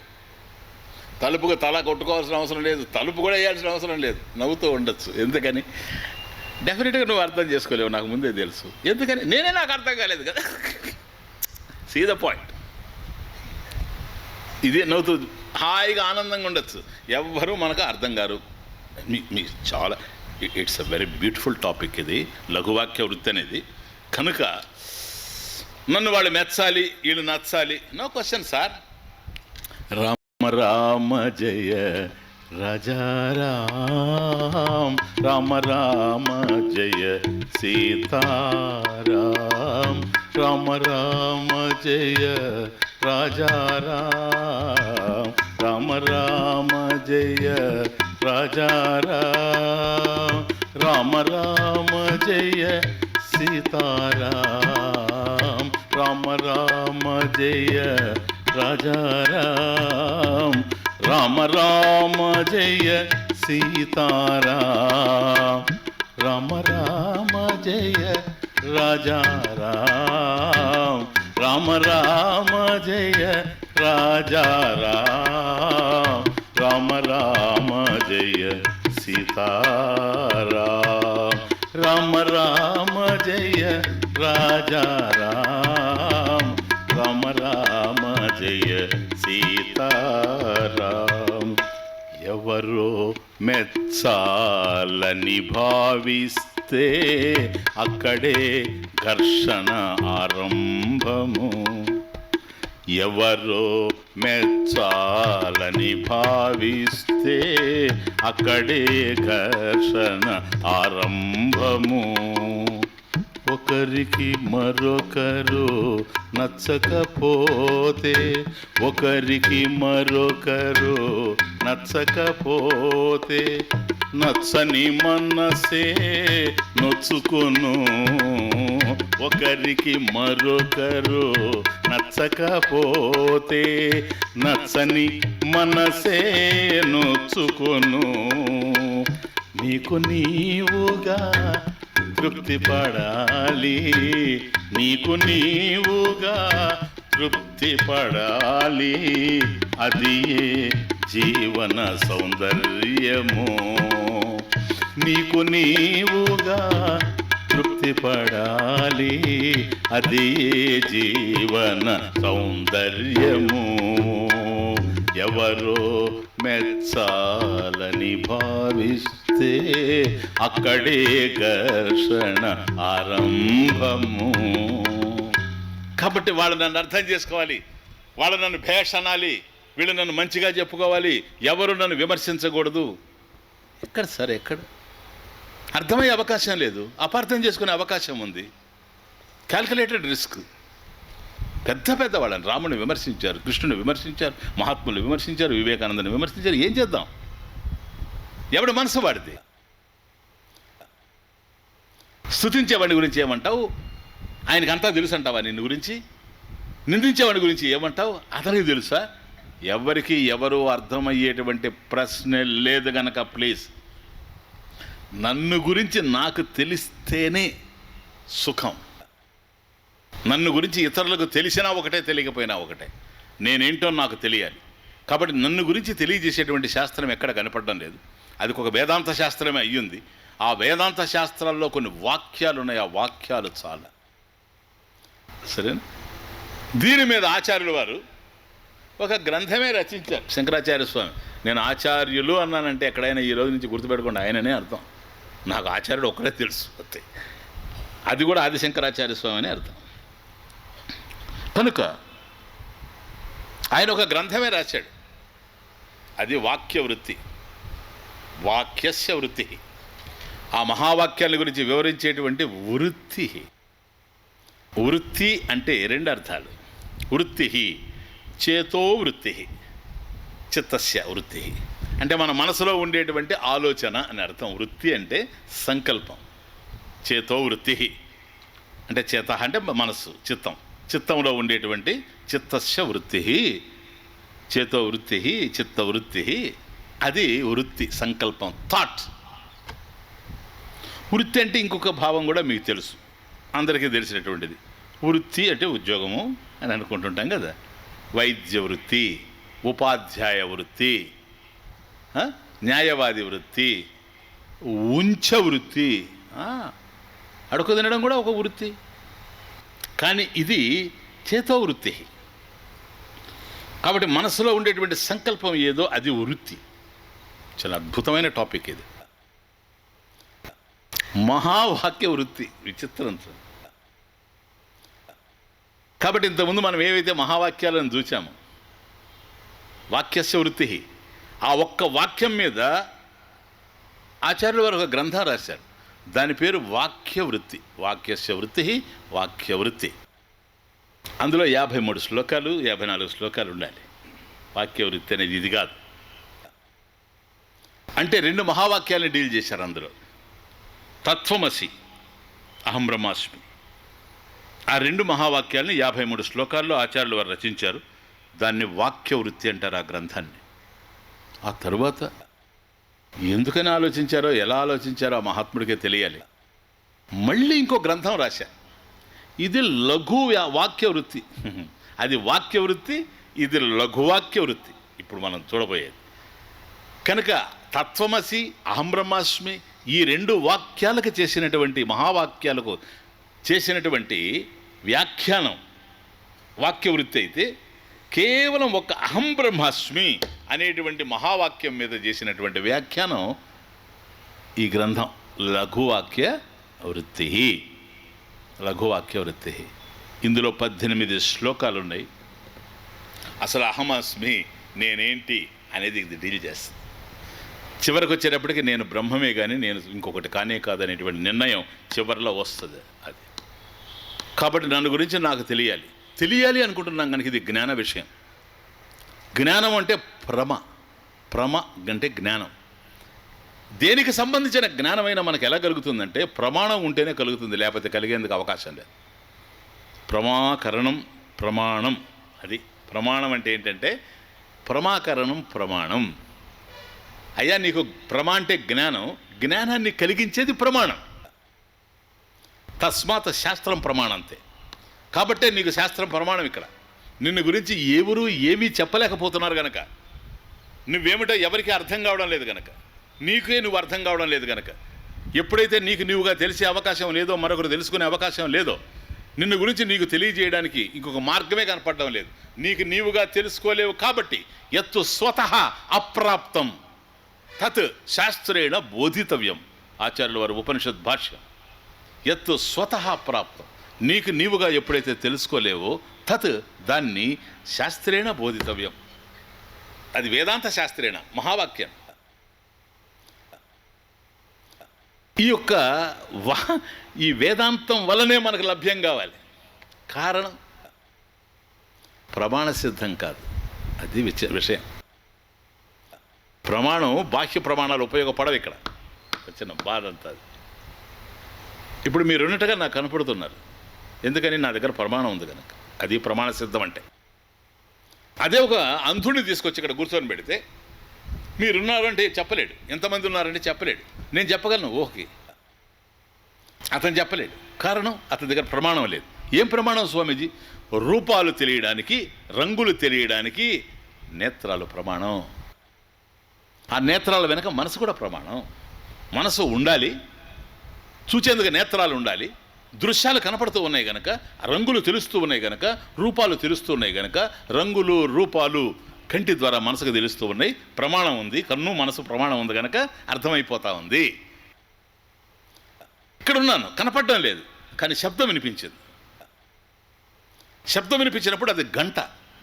Speaker 1: తలుపుగా తల కొట్టుకోవాల్సిన అవసరం లేదు, తలుపు కూడా వేయాల్సిన అవసరం లేదు. నవ్వుతూ ఉండొచ్చు. ఎందుకని? డెఫినెట్గా నువ్వు అర్థం చేసుకోలేవు, నాకు ముందే తెలుసు. ఎందుకని? నాకు అర్థం కాలేదు కదా. See the point. ఇదే నవ్వుతూ హాయిగా ఆనందంగా ఉండొచ్చు. ఎవ్వరూ మనకు అర్థం కారు. మీ చాలా it's a very beautiful topic ఇది, లఘువాక్య వృత్తి అనేది. కనుక నన్ను వాళ్ళు మెచ్చాలి, వీళ్ళు నచ్చాలి, no question sir. Rama Rama జయ రాజారాం, రామ రామ జయ సీతారాం, రామ రామ జయ రాజారాం, రామ రామ జయ రాజారాం, రామ రామ జయ సీతారాం, రామ రామ జయ రాజారాం, రామ రామ జయ సీతారాం, రామ రామ జయ రాజారాం, రామ రామ జయ రాజారాం, రామ రామ జయ సీతారాం, రామ రామ జయ రాజారాం, రామ రామ జయ సీతారాం. ఎవరో మెచ్చాలని భావిస్తే అక్కడే ఘర్షణ ఆరంభము. ఎవరో మెచ్చాలని భావిస్తే అక్కడే ఘర్షణ ఆరంభము. ఒకరికి మరొకరు నచ్చకపోతే, ఒకరికి మరొకరు నచ్చకపోతే, నచ్చని మనసే నొచ్చుకును. ఒకరికి మరొకరు నచ్చకపోతే, నచ్చని మనసే నొచ్చుకును. నీకు నీవుగా తృప్తి పడాలి, నీకు నీవుగా తృప్తి పడాలి, అది జీవన సౌందర్యము. నీకు నీవుగా తృప్తి పడాలి, అది జీవన సౌందర్యము. ఎవరో మెచ్చాలని భావిస్తే అక్కడే ఘర్షణ ఆరంభము. కాబట్టి వాళ్ళు నన్ను అర్థం చేసుకోవాలి, వాళ్ళు నన్ను భేష్ అనాలి, వీళ్ళు నన్ను మంచిగా చెప్పుకోవాలి, ఎవరు నన్ను విమర్శించకూడదు. ఎక్కడ సార్, ఎక్కడ? అర్థమయ్యే అవకాశం లేదు, అపార్థం చేసుకునే అవకాశం ఉంది. Calculated risk. పెద్ద పెద్ద వాళ్ళని రాముని విమర్శించారు, కృష్ణుని విమర్శించారు, మహాత్ములు విమర్శించారు, వివేకానందని విమర్శించారు. ఏం చేద్దాం? ఎవడి మనసు వాడితే. స్తుతించేవాడి గురించి ఏమంటావు? ఆయనకంతా తెలుసు అంటావా నిన్ను గురించి? నిందించేవాడి గురించి ఏమంటావు? అతనికి తెలుసా? ఎవరికి ఎవరు అర్థమయ్యేటువంటి ప్రశ్న లేదు గనక ప్లీజ్, నన్ను గురించి నాకు తెలిస్తేనే సుఖం. నన్ను గురించి ఇతరులకు తెలిసినా ఒకటే, తెలియకపోయినా ఒకటే. నేనేంటో నాకు తెలియాలి. కాబట్టి నన్ను గురించి తెలియజేసేటువంటి శాస్త్రం ఎక్కడ కనపడడం లేదు. అది ఒక వేదాంత శాస్త్రమే అయ్యింది. ఆ వేదాంత శాస్త్రాల్లో కొన్ని వాక్యాలు ఉన్నాయి, ఆ వాక్యాలు చాలా సరేనా. దీని మీద ఆచార్యులు వారు ఒక గ్రంథమే రచించారు, శంకరాచార్య స్వామి. నేను ఆచార్యులు అన్నానంటే ఎక్కడైనా ఈ రోజు నుంచి గుర్తుపెట్టుకోండి, ఆయననే అర్థం. నాకు ఆచార్యుడు ఒక్కడే తెలుసు, అది కూడా ఆది శంకరాచార్య స్వామి అని అర్థం. కనుక ఆయన ఒక గ్రంథమే రాశాడు, అది వాక్య వృత్తి, వాక్యస్య వృత్తి. ఆ మహావాక్యాల గురించి వివరించేటువంటి వృత్తి. వృత్తి అంటే రెండు అర్థాలు. వృత్తి చేతో వృత్తి, చిత్తస్య వృత్తి అంటే మన మనసులో ఉండేటువంటి ఆలోచన అని అర్థం. వృత్తి అంటే సంకల్పం. చేతో వృత్తి అంటే చేత అంటే మనస్సు, చిత్తం, చిత్తంలో ఉండేటువంటి చిత్తస్య వృత్తి, చేతో వృత్తి, చిత్త వృత్తి, అది వృత్తి, సంకల్పం, థాట్. వృత్తి అంటే ఇంకొక భావం కూడా మీకు తెలుసు, అందరికీ తెలిసినటువంటిది. వృత్తి అంటే ఉద్యోగము అని అనుకుంటుంటాం కదా. వైద్య వృత్తి, ఉపాధ్యాయ వృత్తి, న్యాయవాది వృత్తి, ఉంచ వృత్తి, అడుగు తినడం కూడా ఒక వృత్తి. కానీ ఇది చేతో వృత్తి. కాబట్టి మనసులో ఉండేటువంటి సంకల్పం ఏదో అది వృత్తి. చాలా అద్భుతమైన టాపిక్ ఇది. మహావాక్య వృత్తి విచిత్రం. కాబట్టి ఇంతకుముందు మనం ఏవైతే మహావాక్యాలను చూచామో, వాక్యస్య వృత్తి, ఆ ఒక్క వాక్యం మీద ఆచార్యుల వారు ఒక గ్రంథం రాశారు. దాని పేరు వాక్యవృత్తి. వాక్యస్య వృత్తి, వాక్యవృత్తి. అందులో 53 శ్లోకాలు 54 శ్లోకాలు ఉండాలి. వాక్యవృత్తి అనేది ఇది కాదు. అంటే 2 మహావాక్యాలను డీల్ చేశారు అందులో. తత్వమసి, అహం బ్రహ్మాస్మి. ఆ 2 మహావాక్యాలని 53 శ్లోకాల్లో ఆచార్యులు వారు రచించారు. దాన్ని వాక్యవృత్తి అంటారు ఆ గ్రంథాన్ని. ఆ తరువాత ఎందుకని ఆలోచించారో, ఎలా ఆలోచించారో ఆ మహాత్ముడికే తెలియాలి. మళ్ళీ ఇంకో గ్రంథం రాశారు. ఇది లఘు వాక్యవృత్తి. అది వాక్యవృత్తి, ఇది లఘువాక్య వృత్తి. ఇప్పుడు మనం చూడబోయేది. కనుక తత్వమసి, అహం బ్రహ్మాస్మి, ఈ 2 వాక్యాలకు చేసినటువంటి, మహావాక్యాలకు చేసినటువంటి వ్యాఖ్యానం వాక్యవృత్తి అయితే, కేవలం ఒక అహం బ్రహ్మాస్మి అనేటువంటి మహావాక్యం మీద చేసినటువంటి వ్యాఖ్యానం ఈ గ్రంథం లఘువాక్య వృత్తి. లఘువాక్య వృత్తి. ఇందులో 18 శ్లోకాలు ఉన్నాయి. అసలు అహమస్మి, నేనేంటి అనేది ఇది డీల్ చేస్తుంది. చివరికి వచ్చేటప్పటికి నేను బ్రహ్మమే కానీ నేను ఇంకొకటి కానే కాదనేటువంటి నిర్ణయం చివరిలో వస్తుంది. అది కాబట్టి నన్ను గురించి నాకు తెలియాలి అనుకుంటున్నాం కనుక ఇది జ్ఞాన విషయం. జ్ఞానం అంటే ప్రమ అంటే జ్ఞానం. దేనికి సంబంధించిన జ్ఞానమైనా మనకు ఎలా కలుగుతుందంటే ప్రమాణం ఉంటేనే కలుగుతుంది, లేకపోతే కలిగేందుకు అవకాశం లేదు. ప్రమాకరణం ప్రమాణం. అది ప్రమాణం అంటే ఏంటంటే ప్రమాకరణం ప్రమాణం. అయ్యా నీకు అంటే జ్ఞానం, జ్ఞానాన్ని కలిగించేది ప్రమాణం. తస్మాత్ శాస్త్రం ప్రమాణంతే. కాబట్టే నీకు శాస్త్రం ప్రమాణం. ఇక్కడ నిన్ను గురించి ఎవరు ఏమీ చెప్పలేకపోతున్నారు కనుక, నువ్వేమిటో ఎవరికి అర్థం కావడం లేదు కనుక, నీకే నువ్వు అర్థం కావడం లేదు కనుక, ఎప్పుడైతే నీకు నీవుగా తెలిసే అవకాశం లేదో, మరొకరు తెలుసుకునే అవకాశం లేదో, నిన్ను గురించి నీకు తెలియజేయడానికి ఇంకొక మార్గమే కనపడడం లేదు, నీకు నీవుగా తెలుసుకోలేవు. కాబట్టి యత్తు స్వతః అప్రాప్తం తత్ శాస్త్రేణ బోధితవ్యం. ఆచార్యుల వారు ఉపనిషత్ భాష్యం. యత్తు స్వతః అప్రాప్తం, నీకు నీవుగా ఎప్పుడైతే తెలుసుకోలేవో తత్, దాన్ని శాస్త్రేణ బోధితవ్యం. అది వేదాంత శాస్త్రేణ, మహావాక్యం. ఈ వేదాంతం వలనే మనకు లభ్యం కావాలి. కారణం ప్రమాణ సిద్ధం కాదు. అది విషయం. ప్రమాణం, బాహ్య ప్రమాణాలు ఉపయోగపడవు ఇక్కడ. చిన్న బాధ అంతా. ఇప్పుడు మీరు ఉన్నట్టుగా నాకు కనపడుతున్నారు. ఎందుకని? నా దగ్గర ప్రమాణం ఉంది కనుక. అది ప్రమాణ సిద్ధం అంటే. అదే ఒక అంధుడిని తీసుకొచ్చి ఇక్కడ కూర్చొని పెడితే, మీరున్నారంటే చెప్పలేడు, ఎంతమంది ఉన్నారంటే చెప్పలేడు. నేను చెప్పగలను, ఓకే. అతను చెప్పలేడు. కారణం అతని దగ్గర ప్రమాణం లేదు. ఏం ప్రమాణం స్వామీజీ? రూపాలు తెలియడానికి, రంగులు తెలియడానికి నేత్రాలు ప్రమాణం. ఆ నేత్రాల వెనక మనసు కూడా ప్రమాణం. మనసు ఉండాలి, చూచేందుకు నేత్రాలు ఉండాలి, దృశ్యాలు కనపడుతూ ఉన్నాయి కనుక, రంగులు తెలుస్తూ ఉన్నాయి కనుక, రూపాలు తెలుస్తూ ఉన్నాయి కనుక, రంగులు రూపాలు కంటి ద్వారా మనసుకు తెలుస్తూ ఉన్నాయి. ప్రమాణం ఉంది, కన్ను మనసు ప్రమాణం ఉంది కనుక అర్థమైపోతా ఉంది. ఇక్కడ ఉన్నాను, కనపడడం లేదు, కానీ శబ్దం వినిపించింది. శబ్దం వినిపించినప్పుడు అది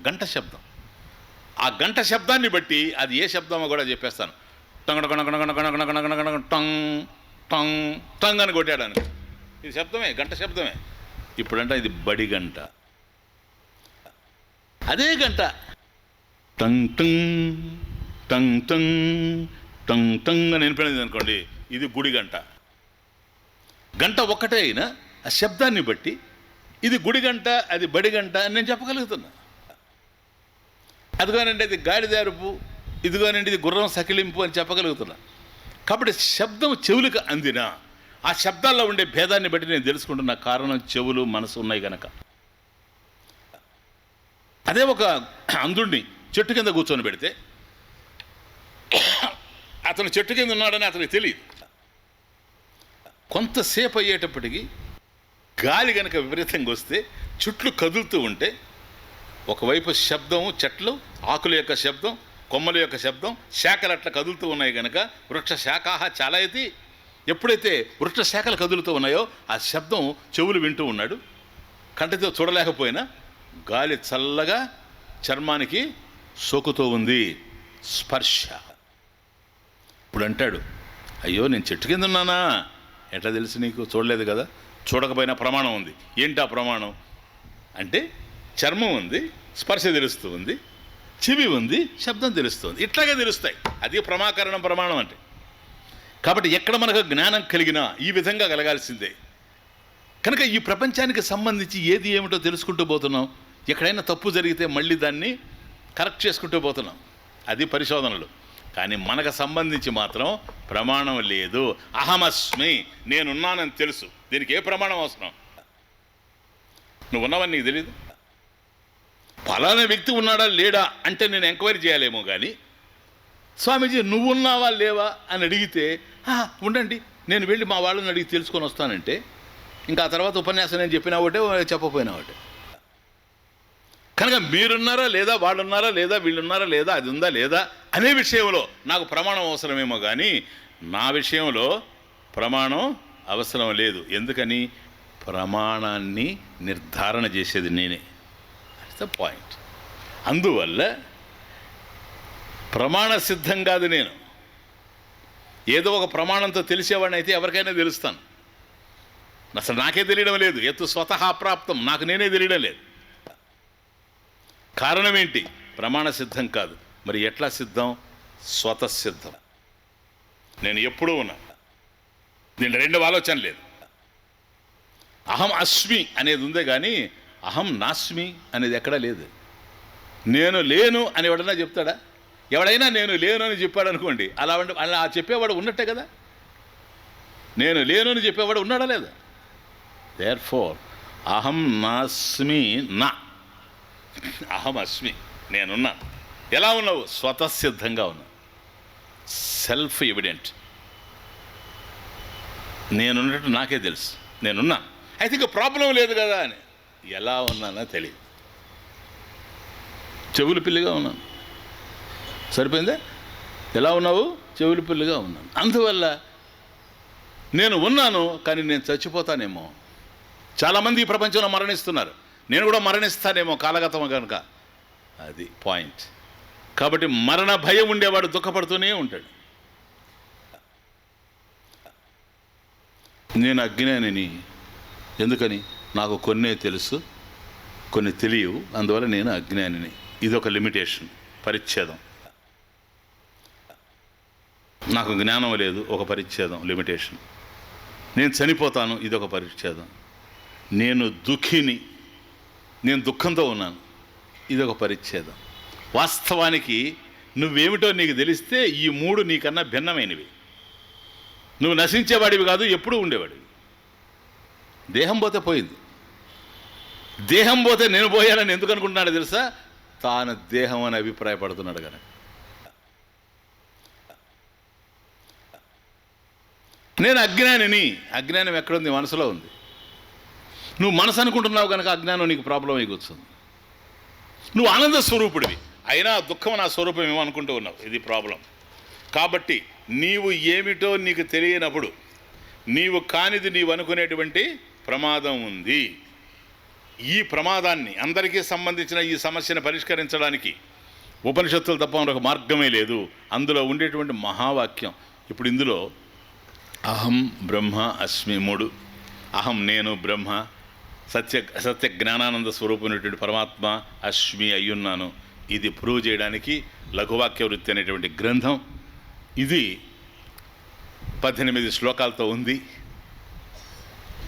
Speaker 1: గంట శబ్దం. ఆ గంట శబ్దాన్ని బట్టి అది ఏ శబ్దమో కూడా చెప్పేస్తాను. టంగ్ టంగ్ టంగ్ అని కొట్టాడానికి ఇది శబ్దమే, గంట శబ్దమే. ఇప్పుడంటే ఇది బడి గంట. అదే గంట tongue tongue tongue tongue tongue tongue అని వినిపోయింది అనుకోండి, ఇది గుడి గంట. గంట ఒక్కటే అయినా ఆ శబ్దాన్ని బట్టి ఇది గుడి గంట, అది బడి గంట అని నేను చెప్పగలుగుతున్నా. అదిగోనండి అది గాడిదారుపు, ఇదిగోనండి ఇది గుర్రం సకిలింపు అని చెప్పగలుగుతున్నా. కాబట్టి శబ్దం చెవులకు అందినా ఆ శబ్దాల్లో ఉండే భేదాన్ని బట్టి నేను తెలుసుకుంటున్నా. కారణం చెవులు మనసు ఉన్నాయి కనుక. అదే ఒక అంధుడిని చెట్టు కింద కూర్చొని పెడితే, అతను చెట్టు కింద ఉన్నాడని అతనికి తెలియదు. కొంతసేపు అయ్యేటప్పటికీ గాలి కనుక విపరీతంగా వస్తే, చుట్లు కదులుతూ ఉంటే, ఒకవైపు శబ్దము, చెట్లు ఆకుల యొక్క శబ్దం, కొమ్మల యొక్క శబ్దం, శాఖలు అట్లా కదులుతూ ఉన్నాయి కనుక వృక్ష శాఖాహ చాలయతి. ఎప్పుడైతే వృక్ష శాఖలు కదులుతూ ఉన్నాయో ఆ శబ్దం చెవులు వింటూ ఉన్నాడు. కంటితో చూడలేకపోయినా గాలి చల్లగా చర్మానికి సోకుతూ ఉంది, స్పర్శ. ఇప్పుడు అంటాడు, అయ్యో నేను చెట్టు కింద ఉన్నానా, ఎట్లా తెలుసు నీకు? చూడలేదు కదా. చూడకపోయినా ప్రమాణం ఉంది. ఏంటి ఆ ప్రమాణం అంటే చర్మం ఉంది, స్పర్శ తెలుస్తూ ఉంది, చెవి ఉంది, శబ్దం తెలుస్తుంది. ఇట్లాగే తెలుస్తాయి. అది ప్రమాకరణం, ప్రమాణం అంటే. కాబట్టి ఎక్కడ మనకు జ్ఞానం కలిగినా ఈ విధంగా కలగాల్సిందే. కనుక ఈ ప్రపంచానికి సంబంధించి ఏది ఏమిటో తెలుసుకుంటూ పోతున్నాం. ఎక్కడైనా తప్పు జరిగితే మళ్ళీ దాన్ని కరెక్ట్ చేసుకుంటూ పోతున్నాం. అది పరిశోధనలు. కానీ మనకు సంబంధించి మాత్రం ప్రమాణం లేదు. అహమస్మి, నేనున్నానని తెలుసు. దీనికి ఏ ప్రమాణం అవసరం? నువ్వు ఉన్నావని నీకు తెలీదు. ఫలానా వ్యక్తి ఉన్నాడా లేడా అంటే నేను ఎంక్వైరీ చేయాలేమో కానీ, స్వామీజీ నువ్వున్నావా లేవా అని అడిగితే ఉండండి నేను వెళ్ళి మా వాళ్ళని అడిగి తెలుసుకొని వస్తానంటే, ఇంకా ఆ తర్వాత ఉపన్యాసం నేను చెప్పినా ఒకటే, చెప్పపోయినా ఒకటే. కనుక మీరున్నారా లేదా, వాళ్ళున్నారా లేదా, వీళ్ళున్నారా లేదా, అది ఉందా లేదా అనే విషయంలో నాకు ప్రమాణం అవసరమేమో కానీ నా విషయంలో ప్రమాణం అవసరం లేదు. ఎందుకని? ప్రమాణాన్ని నిర్ధారణ చేసేది నేనే. That's the point. అందువల్ల ప్రమాణ సిద్ధం కాదు నేను. ఏదో ఒక ప్రమాణంతో తెలిసేవాడిని అయితే ఎవరికైనా తెలుస్తాను. అసలు నాకే తెలియడం లేదు. ఎత్తు స్వతహా ప్రాప్తం, నాకు నేనే తెలియడం లేదు. కారణం ఏంటి? ప్రమాణ సిద్ధం కాదు. మరి ఎట్లా సిద్ధం? స్వతసిద్ధం. నేను ఎప్పుడూ ఉన్నా. దీని రెండు ఆలోచన లేదు. అహం అస్మి అనేది ఉందే కానీ అహం నాస్మి అనేది ఎక్కడా లేదు. నేను లేను అని ఎవడన్నా చెప్తాడా? ఎవడైనా నేను లేను అని చెప్పాడు అనుకోండి, అలా చెప్పేవాడు ఉన్నట్టే కదా. నేను లేను అని చెప్పేవాడు ఉన్నాడా లేదా? దేర్ఫోర్ అహం నాస్మి నా, అహం అస్మి, నేనున్నాను. ఎలా ఉన్నావు? స్వతసిద్ధంగా ఉన్నావు, సెల్ఫ్ ఎవిడెంట్. నేనున్నట్టు నాకే తెలుసు, నేనున్నాను. అయితే ఇక ప్రాబ్లం లేదు కదా అని. ఎలా ఉన్నానో తెలియదు. చెవులు పిల్లిగా ఉన్నాను, సరిపోయిందా? ఎలా ఉన్నావు? చెవులు పిల్లిగా ఉన్నాను. అందువల్ల నేను ఉన్నాను, కానీ నేను చచ్చిపోతానేమో. చాలామంది ఈ ప్రపంచంలో మరణిస్తున్నారు. నేను కూడా మరణిస్తానేమో కాలగతం కనుక. అది పాయింట్. కాబట్టి మరణ భయం ఉండేవాడు దుఃఖపడుతూనే ఉంటాడు. నేను అజ్ఞానిని. ఎందుకని? నాకు కొన్నే తెలుసు, కొన్ని తెలియవు. అందువల్ల నేను అజ్ఞానిని. ఇదొక లిమిటేషన్, పరిచ్ఛేదం. నాకు జ్ఞానం లేదు, ఒక పరిచ్ఛేదం, లిమిటేషన్. నేను చనిపోతాను, ఇదొక పరిచ్ఛేదం. నేను దుఃఖిని, నేను దుఃఖంతో ఉన్నాను, ఇదొక పరిచ్ఛేదం. వాస్తవానికి నువ్వేమిటో నీకు తెలిస్తే ఈ మూడు నీకన్నా భిన్నమైనవి. నువ్వు నశించేవాడివి కాదు, ఎప్పుడూ ఉండేవాడివి. దేహం పోతే పోయింది. దేహం పోతే నేను పోయానని ఎందుకు అనుకుంటున్నాడు తెలుసా? తాను దేహం అని అభిప్రాయపడుతున్నాడు కనుక. నేను అజ్ఞానిని. అజ్ఞానం ఎక్కడుంది? మనసులో ఉంది. నువ్వు మనసు అనుకుంటున్నావు కనుక అజ్ఞానం నీకు ప్రాబ్లం అయి కూర్చుంది. నువ్వు ఆనంద స్వరూపుడివి, అయినా దుఃఖం నా స్వరూపం ఏమో అనుకుంటూ ఉన్నావు. ఇది ప్రాబ్లం. కాబట్టి నీవు ఏమిటో నీకు తెలియనప్పుడు నీవు కానిది నీవు అనుకునేటువంటి ప్రమాదం ఉంది. ఈ ప్రమాదాన్ని, అందరికీ సంబంధించిన ఈ సమస్యను పరిష్కరించడానికి ఉపనిషత్తులు తప్ప మరొక మార్గమే లేదు. అందులో ఉండేటువంటి మహావాక్యం ఇప్పుడు ఇందులో అహం బ్రహ్మ అస్మి మూడు. అహం నేను బ్రహ్మ, సత్య జ్ఞానానంద స్వరూపమైనటువంటి పరమాత్మ అస్మి అయ్యున్నాను. ఇది ప్రూవ్ చేయడానికి లఘువాక్య వృత్తి అనేటువంటి గ్రంథం. ఇది 18 శ్లోకాలతో ఉంది.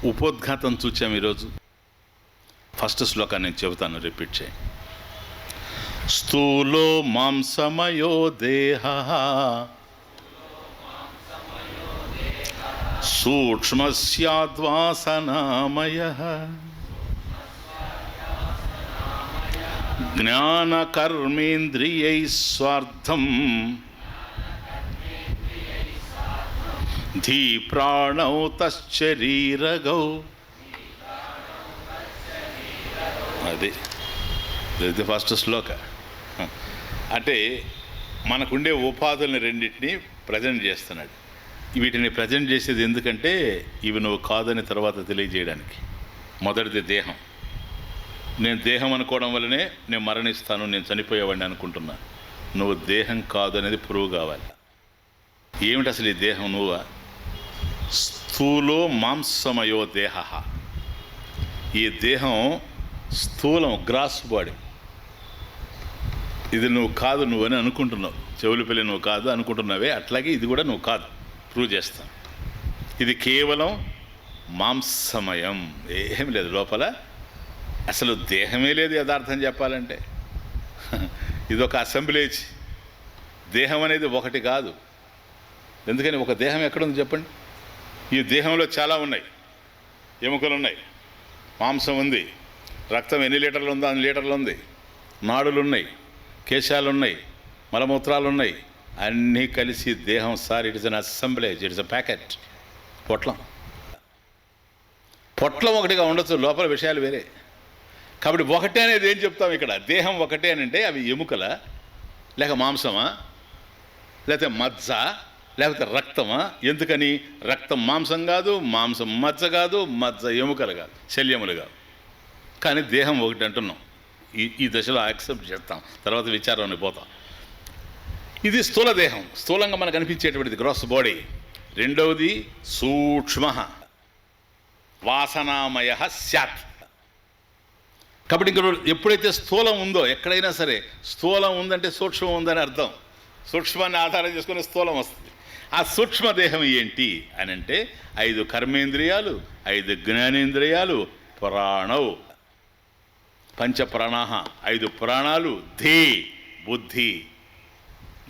Speaker 1: ఉపోద్ఘాతం చూచాం ఈరోజు. ఫస్ట్ శ్లోకాన్ని నేను చెబుతాను, రిపీట్ చేయి. స్థూలో మాంసమయో దేహ సూక్ష్మస్యాద్వాసనామయః జ్ఞానకర్మేంద్రియైః స్వార్థం ధీ ప్రాణౌ తశ్శరీరగౌ. అది ఫస్ట్ శ్లోక. అంటే మనకుండే ఉపాధుల్ని రెండింటినీ ప్రజెంట్ చేస్తున్నాడు. వీటిని ప్రజెంట్ చేసేది ఎందుకంటే ఇవి నువ్వు కాదని తర్వాత తెలియజేయడానికి. మొదటిది దేహం. నేను దేహం అనుకోవడం వల్లనే నేను మరణిస్తాను, నేను చనిపోయేవాడిని అనుకుంటున్నాను. నువ్వు దేహం కాదు అనేది ప్రూవ్ కావాలి. ఏమిటి అసలు ఈ దేహం? నువ్వా? స్థూలో మాంసమయో దేహ. ఈ దేహం స్థూలం, గ్రాస్ బాడీ. ఇది నువ్వు కాదు, నువ్వని అనుకుంటున్నావు. చెవులు పెళ్ళి నువ్వు కాదు అనుకుంటున్నావే, అట్లాగే ఇది కూడా నువ్వు కాదు, ప్రూవ్ చేస్తాను. ఇది కేవలం మాంసమయం, ఏం లేదు లోపల, అసలు దేహమే లేదు యథార్థం చెప్పాలంటే. ఇదొక అసెంబ్లేజ్. దేహం అనేది ఒకటి కాదు. ఎందుకని ఒక దేహం ఎక్కడుంది చెప్పండి? ఈ దేహంలో చాలా ఉన్నాయి. ఎముకలు ఉన్నాయి, మాంసం ఉంది, రక్తం ఎన్ని లీటర్లు ఉందో అన్ని లీటర్లు ఉంది, నాడులు ఉన్నాయి, కేశాలు ఉన్నాయి, మలమూత్రాలు ఉన్నాయి, అన్నీ కలిసి దేహం. Sir, it is an assemblage, it is a packet. పొట్లం ఒకటిగా ఉండొచ్చు, లోపల విషయాలు వేరే. కాబట్టి ఒకటే అనేది ఏం చెప్తాం ఇక్కడ? దేహం ఒకటే అని అంటే అవి ఎముకల, లేక మాంసమా, లేకపోతే మజ్జ, లేకపోతే రక్తమా? ఎందుకని? రక్తం మాంసం కాదు, మాంసం మజ్జ కాదు, మజ్జ ఎముకలు కాదు, శల్యములు కాదు. కానీ దేహం ఒకటి అంటున్నాం. ఈ దశలో యాక్సెప్ట్ చేస్తాం, తర్వాత విచారాన్ని పోతాం. ఇది స్థూల దేహం, స్థూలంగా మనకు అనిపించేటువంటిది, గ్రాస్ బాడీ. రెండవది సూక్ష్మ వాసనామయ స్యాత్. కాబట్టి ఇంక ఎప్పుడైతే స్థూలం ఉందో, ఎక్కడైనా సరే స్థూలం ఉందంటే సూక్ష్మం ఉందని అర్థం. సూక్ష్మాన్ని ఆధారం చేసుకుని స్థూలం వస్తుంది. ఆ సూక్ష్మదేహం ఏంటి అని అంటే 5 కర్మేంద్రియాలు, 5 జ్ఞానేంద్రియాలు, ప్రాణవు, పంచప్రాణ, 5 ప్రాణాలు, ధీ బుద్ధి.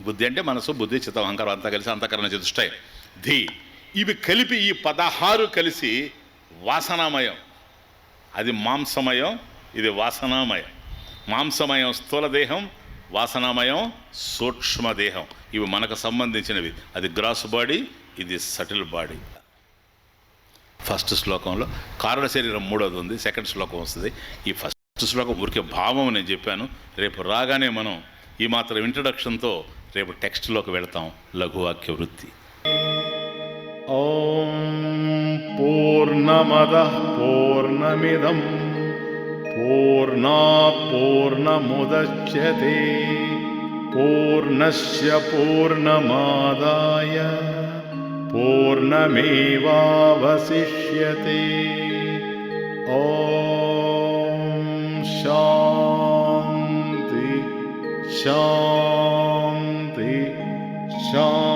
Speaker 1: బుద్ధి అంటే మనసు, బుద్ధి, చిత్తం, అహంకారం అంతా కలిసి అంతఃకరణ చతుష్టయం, ధీ. ఇవి కలిపి ఈ 16 కలిసి వాసనామయం. అది మాంసమయం, ఇది వాసనామయం. మాంసమయం స్థూలదేహం, వాసనామయం సూక్ష్మదేహం. ఇవి మనకు సంబంధించినవి. అది గ్రాస్ బాడీ, ఇది సటిల్ బాడీ. ఫస్ట్ శ్లోకంలో కారణ శరీరం 3వది ఉంది, సెకండ్ శ్లోకం వస్తుంది. ఈ ఫస్ట్ శ్లోకం ఊరికే భావం నేను చెప్పాను. రేపు రాగానే మనం ఈ మాత్రం ఇంట్రడక్షన్తో రేపు టెక్స్ట్లోకి వెళతాం. లఘువాక్య వృత్తి. ఓం పూర్ణమదః పూర్ణమిదం పూర్ణాత్ పూర్ణముదచ్యతే పూర్ణస్య పూర్ణమాదాయ పూర్ణమేవావశిష్యతే. ఓం శాంతి శాంతి శాంతి.